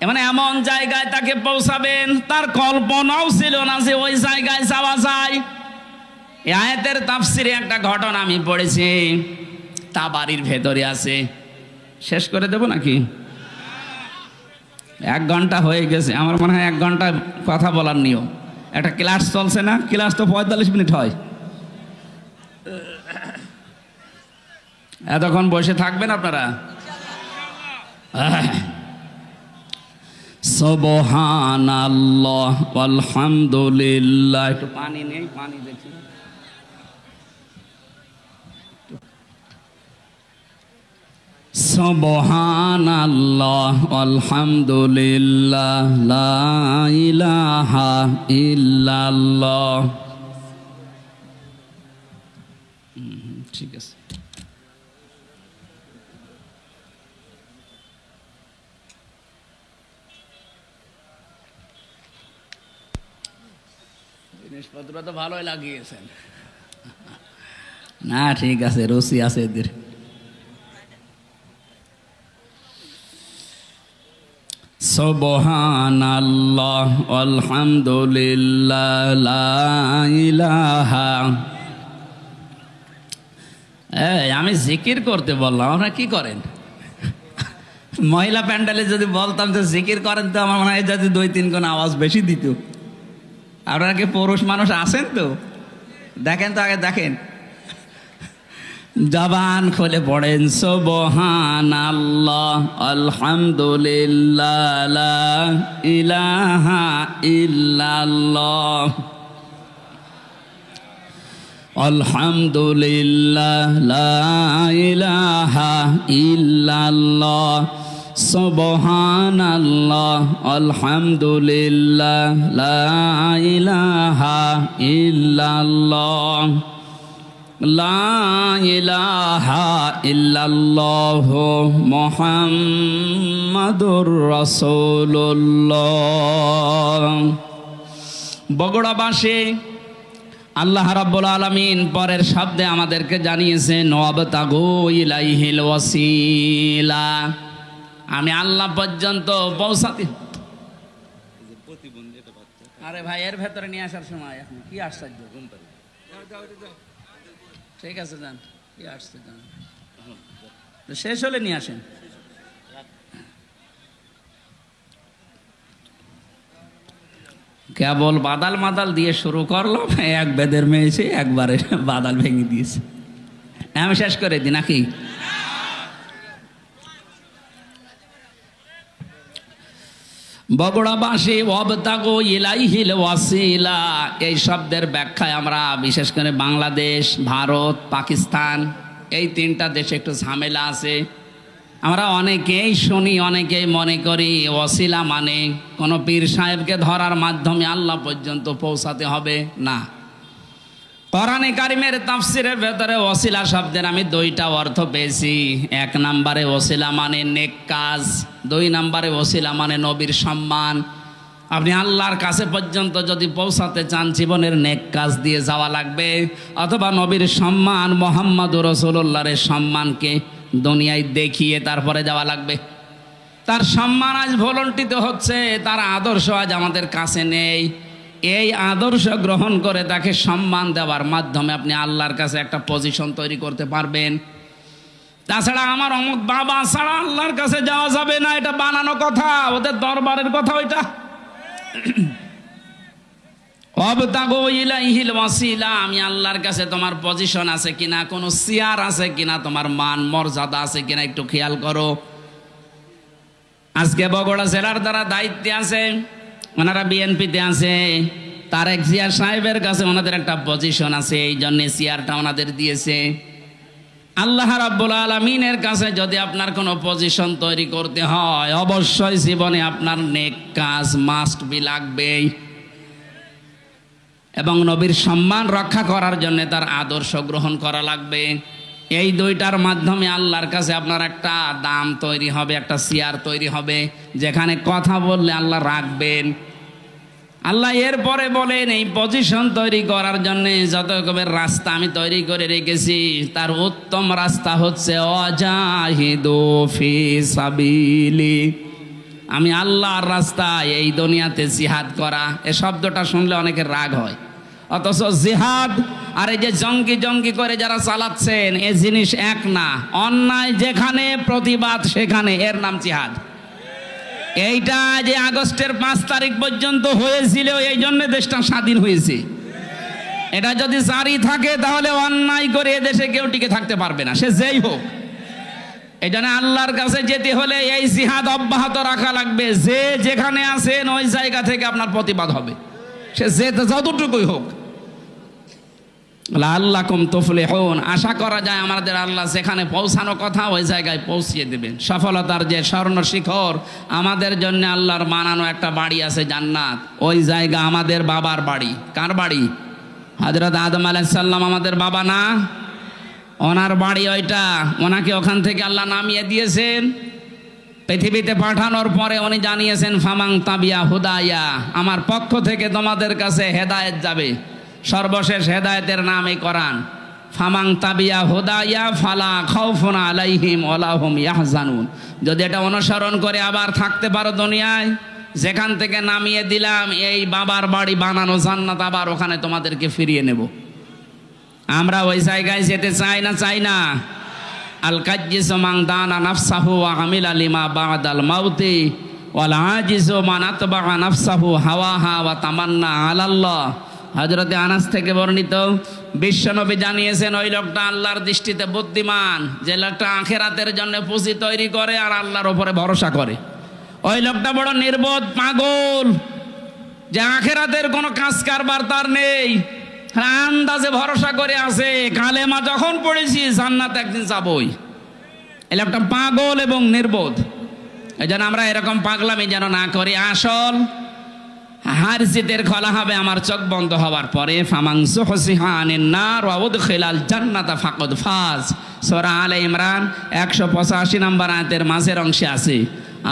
মানে এমন জায়গায় তাকে পৌঁছাবেন, তার কল্পনাও ছিল না যে ওই জায়গায় যাওয়া যায়। এই আয়াতের তাফসিরে একটা ঘটনা আমি পড়েছি, তাবারির ভেতরে আছে। শেষ করে দেব নাকি? 1 ঘন্টা হয়ে গেছে, আমার মনে হয় 1 ঘন্টা কথা বলার নিয়ম। একটা ক্লাস চলছে না, ক্লাস তো 45 মিনিট হয়। এতক্ষণ বসে থাকবেন আপনারা? সুবহানাল্লাহ আলহামদুলিল্লাহ। একটু পানি নেই, পানি দেখি। সুবহানাল্লাহ আলহামদুলিল্লাহ লা ইলাহা ইল্লাল্লাহ। ঠিক আছে। জিনিসপত্র তো ভালোই লাগিয়েছেন না? ঠিক আছে, রুচি আছে এদের। সুবহানাল্লাহ আলহামদুলিল্লাহ লা ইলাহা। আমি জিকির করতে বললাম, আপনারা কি করেন? মহিলা প্যান্ডেলে যদি বলতাম যে জিকির করেন, তো আমার মনে হয় যদি 2-3 গুণ আওয়াজ বেশি দিত। আপনারা কি পুরুষ মানুষ আছেন? তো দেখেন তো, আগে দেখেন, জবান খুলে পড়েন সুবহানাল্লাহ, আলহামদুলিল্লাহ, লা ইলাহা ইল্লাল্লাহ, আলহামদুলিল্লাহ, লা ইলাহা ইল্লাল্লাহ, সুবহানাল্লাহ, আলহামদুলিল্লাহ, লা ইলাহা ইল্লাল্লাহ, লা ইলাহা ইল্লাল্লাহু মুহাম্মাদুর রাসূলুল্লাহ। বগুড়াবাসী, আল্লাহ রাব্বুল আলামিন পরের শব্দে আমাদেরকে জানিয়েছেন ওয়াবতাগু ইলাইহিল ওয়াসিলা, আমি আল্লাহ পর্যন্ত পৌঁছাতে। আরে ভাই, এর ভেতরে নিয়ে আসার সময় এখন কি আশ্চর্য। ঠিক আছে, যান, কি আসছে যান, শেষ হলে নিয়ে আসেন। কেবল বাদাল মাদাল দিয়ে শুরু করলাম, এক বেদের মেয়ে এসে একবারে বাদাল ভেঙে দিয়েছে। আমি শেষ করে দিই নাকি? বগুড়াবাসী, ওয়াবতাগু ইলাইহিল ওয়াসিলা, এই শব্দের ব্যাখ্যায় আমরা বিশেষ করে বাংলাদেশ, ভারত, পাকিস্তান, এই 3টা দেশে একটু ঝামেলা আছে। আমরা অনেকেই শুনি, অনেকেই মনে করি ওয়াসিলা মানে কোনো পীর সাহেবকে ধরার মাধ্যমে আল্লাহ পর্যন্ত পৌঁছাতে হবে। না, কোরআনে কারিমের তাফসিরের ভেতরে ওয়াসিলা শব্দের আমি 2টা অর্থ পেয়েছি। 1 নম্বরে ওয়াসিলা মানে নেক কাজ, 2 নম্বরে ওয়াসিলা মানে নবীর সম্মান। আপনি আল্লাহর কাছে পর্যন্ত যদি পৌঁছাতে চান, জীবনের নেক কাজ দিয়ে যাওয়া লাগবে, অথবা নবীর সম্মান, মুহাম্মদুর রাসূলুল্লাহর সম্মানকে দুনিয়ায় দেখিয়ে তারপরে যাওয়া লাগবে। তার সম্মান আজ ভুলণ্ঠিত হচ্ছে, তার আদর্শ আজ আমাদের কাছে নেই। এই আদর্শ গ্রহণ করে তাকে সম্মান দেওয়ার মাধ্যমে আপনি আল্লাহর কাছে একটা পজিশন তৈরি করতে পারবেন। তাছাড়া আমার অমুক বাবা ছাড়া আল্লাহর কাছে যাওয়া যাবে না, এটা বানানো কথা, ওদের দরবারের কথা ওইটা। ওয়াবতাগু ইলাইহিল ওয়াসিলা, আমি আল্লাহর কাছে তোমার পজিশন আছে কিনা, কোনো চেয়ার আছে কিনা, তোমার মান মর্যাদা আছে কিনা একটু খেয়াল করো। আজকে বগুড়া জেলার দ্বারা দায়িত্বে আছে, ওনারা বিএনপিতে আছে, তারেক জিয়া সাহেবের কাছে ওনাদের একটা পজিশন আছে, এই জন্য চেয়ারটা ওনাদের দিয়েছে। আল্লাহ রাব্বুল আলামিনের কাছে যদি আপনার কোনো পজিশন তৈরি করতে হয়, অবশ্যই জীবনে আপনার নেক কাজ মাস্ট বি লাগবেই, এবং নবীর সম্মান রক্ষা করার জন্য তার আদর্শ গ্রহণ করা লাগবে। এই 2টার মাধ্যমে আল্লাহর কাছে আপনার একটা দাম তৈরি হবে, একটা চেয়ার তৈরি হবে, যেখানে কথা বললে আল্লাহ রাখবেন। আল্লাহ এরপরে বলেন, এই পজিশন তৈরি করার জন্য যত রকমের রাস্তা আমি তৈরি করে রেখেছি, তার উত্তম রাস্তা হচ্ছে ওয়াজাহিদু ফি সাবিলি, আমি আল্লাহর রাস্তায় এই দুনিয়াতে জিহাদ করা। এই শব্দটা শুনলে অনেকের রাগ হয়, অথচ জিহাদ আর এই যে জঙ্গি জঙ্গি করে যারা চালাচ্ছেন, এই জিনিস এক না। অন্যায় যেখানে, প্রতিবাদ সেখানে, এর নাম জিহাদ। এইটা যে আগস্টের 5 তারিখ পর্যন্ত হয়েছিল, এই জন্য দেশটা স্বাধীন হয়েছে। এটা যদি জারি থাকে তাহলে অন্যায় করে এদেশে কেউ টিকে থাকতে পারবে না, সে যেই হোক। এই জন্য আল্লাহর কাছে যেতে হলে এই জিহাদ অব্যাহত রাখা লাগবে। যে যেখানে আছেন ওই জায়গা থেকে আপনার প্রতিবাদ হবে, সে যে যতটুকুই হোক। লাআল্লাকুম তুফলিহুন, আশা করা যায় আমাদের আল্লাহ যেখানে পৌঁছানো কথা ওই জায়গায় পৌঁছিয়ে দেবেন। সফলতার যে স্বর্ণ শিখর, আমাদের জন্য আল্লাহর বানানো একটা বাড়ি আছে জান্নাত, ওই জায়গা আমাদের বাবার বাড়ি। কার বাড়ি? হযরত আদম আলাইহিস সালাম আমাদের বাবা না? ওনার বাড়ি ওইটা। ওনাকে ওখান থেকে আল্লাহ নামিয়ে দিয়েছেন। পৃথিবীতে পাঠানোর পরে উনি জানিয়েছেন, ফামাং তাবিয়া হুদায়া, আমার পক্ষ থেকে তোমাদের কাছে হেদায়েত যাবে। সর্বশেষ হেদায়েতের নাম এই কোরআন। ফামাং তাবিয়া হুদায়া ফালা খাউফুন আলাইহিম ওয়ালা হুম ইয়াহজানুন। যদি এটা অনুসরণ করে আবার থাকতে পারো দুনিয়ায়, যেখান থেকে নামিয়ে দিলাম এই বাবার বাড়ি বানানো জান্নাত, আবার ওখানে তোমাদেরকে ফিরিয়ে নেব। আমরা ওই জায়গায় যেতে চাই না? চাই না? আল কাজ্জিসু মান দানা নাফসাহু ওয়া আমিলা লিমা বা'দাল মাউতি ওয়াল আজিজু মান আতবা'a নাফসাহু হাওয়াহা ওয়া তামান্না আলাল্লাহ। হযরতে আনাস থেকে বর্ণিত, বিশ্বনবী জানিয়েছেন ওই লোকটা আল্লাহর দৃষ্টিতে বুদ্ধিমান, যে লোকটা আখিরাতের জন্য পুঁজি তৈরি করে আর আল্লাহর উপরে ভরসা করে। ওই লোকটা বড় নির্বোধ, পাগল, যে আখিরাতের কোনো কাজ কারবার তার নেই, আন্দাজে ভরসা করে আছে কালেমা যখন পড়েছি জান্নাত একদিন যাবই। এই লোকটা পাগল এবং নির্বোধ। এই জন্য আমরা এরকম পাগলামি যেন না করি। আসল হার জিতের খোলা হবে আমার চোখ বন্ধ হওয়ার পরে। ফামান যুহজিহা আনিন নার ওয়া উদখিলাল জান্নাতা ফাকাদ ফাজ। সূরা আলে ইমরান 185 নম্বর আয়াতের মাঝের অংশে আছে।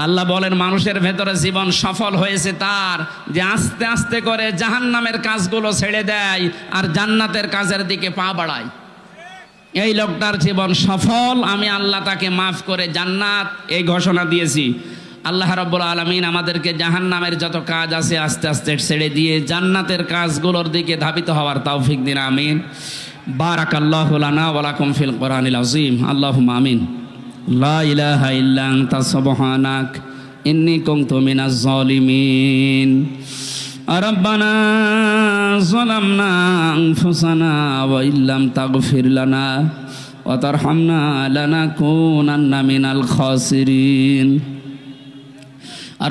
আল্লাহ বলেন মানুষের ভেতরে জীবন সফল হয়েছে তার, যে আস্তে আস্তে করে জাহান্নামের কাজগুলো ছেড়ে দেয় আর জান্নাতের কাজের দিকে পা বাড়ায়। এই লোকটার জীবন সফল, আমি আল্লাহ তাকে মাফ করে জান্নাত এই ঘোষণা দিয়েছি। আল্লাহ রাব্বুল আলামিন আমাদেরকে জাহান্নামের যত কাজ আছে আস্তে আস্তে ছেড়ে দিয়ে জান্নাতের কাজগুলোর দিকে ধাবিত হওয়ার তৌফিক দিন, আমিন। বারাকাল্লাহু লানা ওয়া লাকুম ফিল কোরআনিল আযীম। আল্লাহুম্মা আমিন। লা ইলাহা ইল্লা আনতা সুবহানাক ইন্নী কুনতু মিনাজ জালিমিন। রব্বানা যালামনা আনফুসানা ওয়া ইল্লাম তাগফির লানা ওয়া তারহামনা লানাকুনান্না মিনাল খাসিরিন।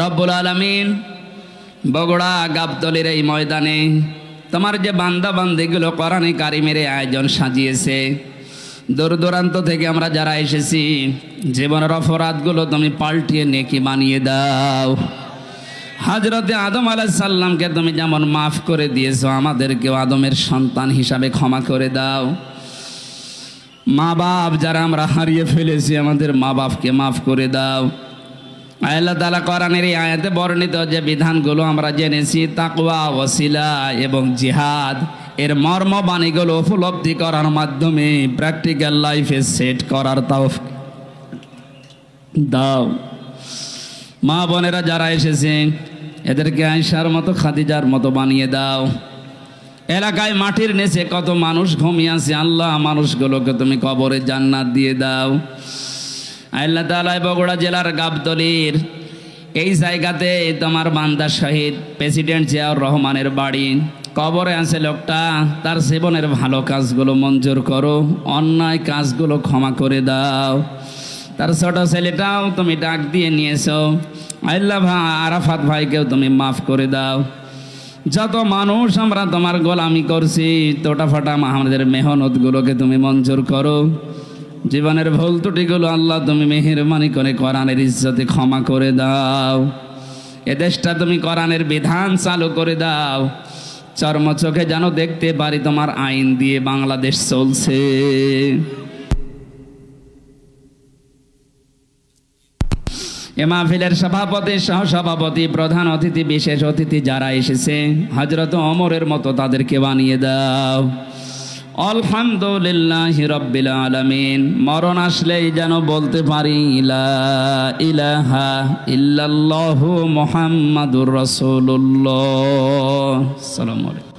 রব্বুল আলামিন, বগুড়া গাবতলীর এই ময়দানে তোমার যে বান্দা বান্দিগুলো কোরআনে কারিমের আয়োজন সাজিয়েছে, দূর দূরান্ত থেকে আমরা যারা এসেছি, জীবনের অপরাধগুলো তুমি পাল্টিয়ে নেকি বানিয়ে দাও। হযরতে আদম আলাইহিস সালামকে তুমি যেমন মাফ করে দিয়েছো, আমাদেরকেও আদমের সন্তান হিসাবে ক্ষমা করে দাও। মা বাপ যারা আমরা হারিয়ে ফেলেছি, আমাদের মা বাপকে মাফ করে দাও। আল্লাহ তাআলা কোরআনের এই আয়াতে বর্ণিত যে বিধানগুলো আমরা জেনেছি, তাকওয়া, ওয়াসিলা এবং জিহাদ, এর মর্ম বাণীগুলো উপলব্ধি করার মাধ্যমে প্র্যাকটিক্যাল লাইফে সেট করার তৌফিক দাও। মা বোনেরা যারা এসেছে এদেরকে আয়েশার মতো, খাদিজার মতো বানিয়ে দাও। এলাকায় মাটির নিচে কত মানুষ ঘুমিয়ে আছে, আল্লাহ মানুষগুলোকে তুমি কবরে জান্নাত দিয়ে দাও। আল্লাহ তাআলা বগুড়া জেলার গাবতলীর এই জায়গাতে তোমার বান্দা শহীদ প্রেসিডেন্ট জিয়াউর রহমানের বাড়ি, কবরে আছে লোকটা, তার জীবনের ভালো কাজগুলো মঞ্জুর করো, অন্যায় কাজগুলো ক্ষমা করে দাও। তার ছোট ছেলেটাও তুমি ডাক দিয়ে নিয়েছো, আল্লাহ আরাফাত ভাইকেও তুমি মাফ করে দাও। যত মানুষ আমরা তোমার গোলামি করছি, তোটা ফাটা আমাদের মেহনতগুলোকে তুমি মঞ্জুর করো। জীবনের ভুল ত্রুটিগুলো আল্লাহ তুমি মেহেরবানি করে কোরআনের ইজ্জতে ক্ষমা করে দাও। এ দেশটা তুমি কোরআনের বিধান চালু করে দাও, চর্ম চোখে যেন দেখতে পারি তোমার আইন দিয়ে বাংলাদেশ চলছে। এ মাহফিলের সভাপতি, সহসভাপতি, প্রধান অতিথি, বিশেষ অতিথি যারা এসেছে, হযরত ওমরের মতো তাদেরকে বানিয়ে দাও। আলহামদুলিল্লাহি রাব্বিল আলামিন। মরণ আসলেই যেন বলতে পারি লা ইলাহা ইল্লাল্লাহু মুহাম্মাদুর রাসূলুল্লাহ। আসসালামু আলাইকুম।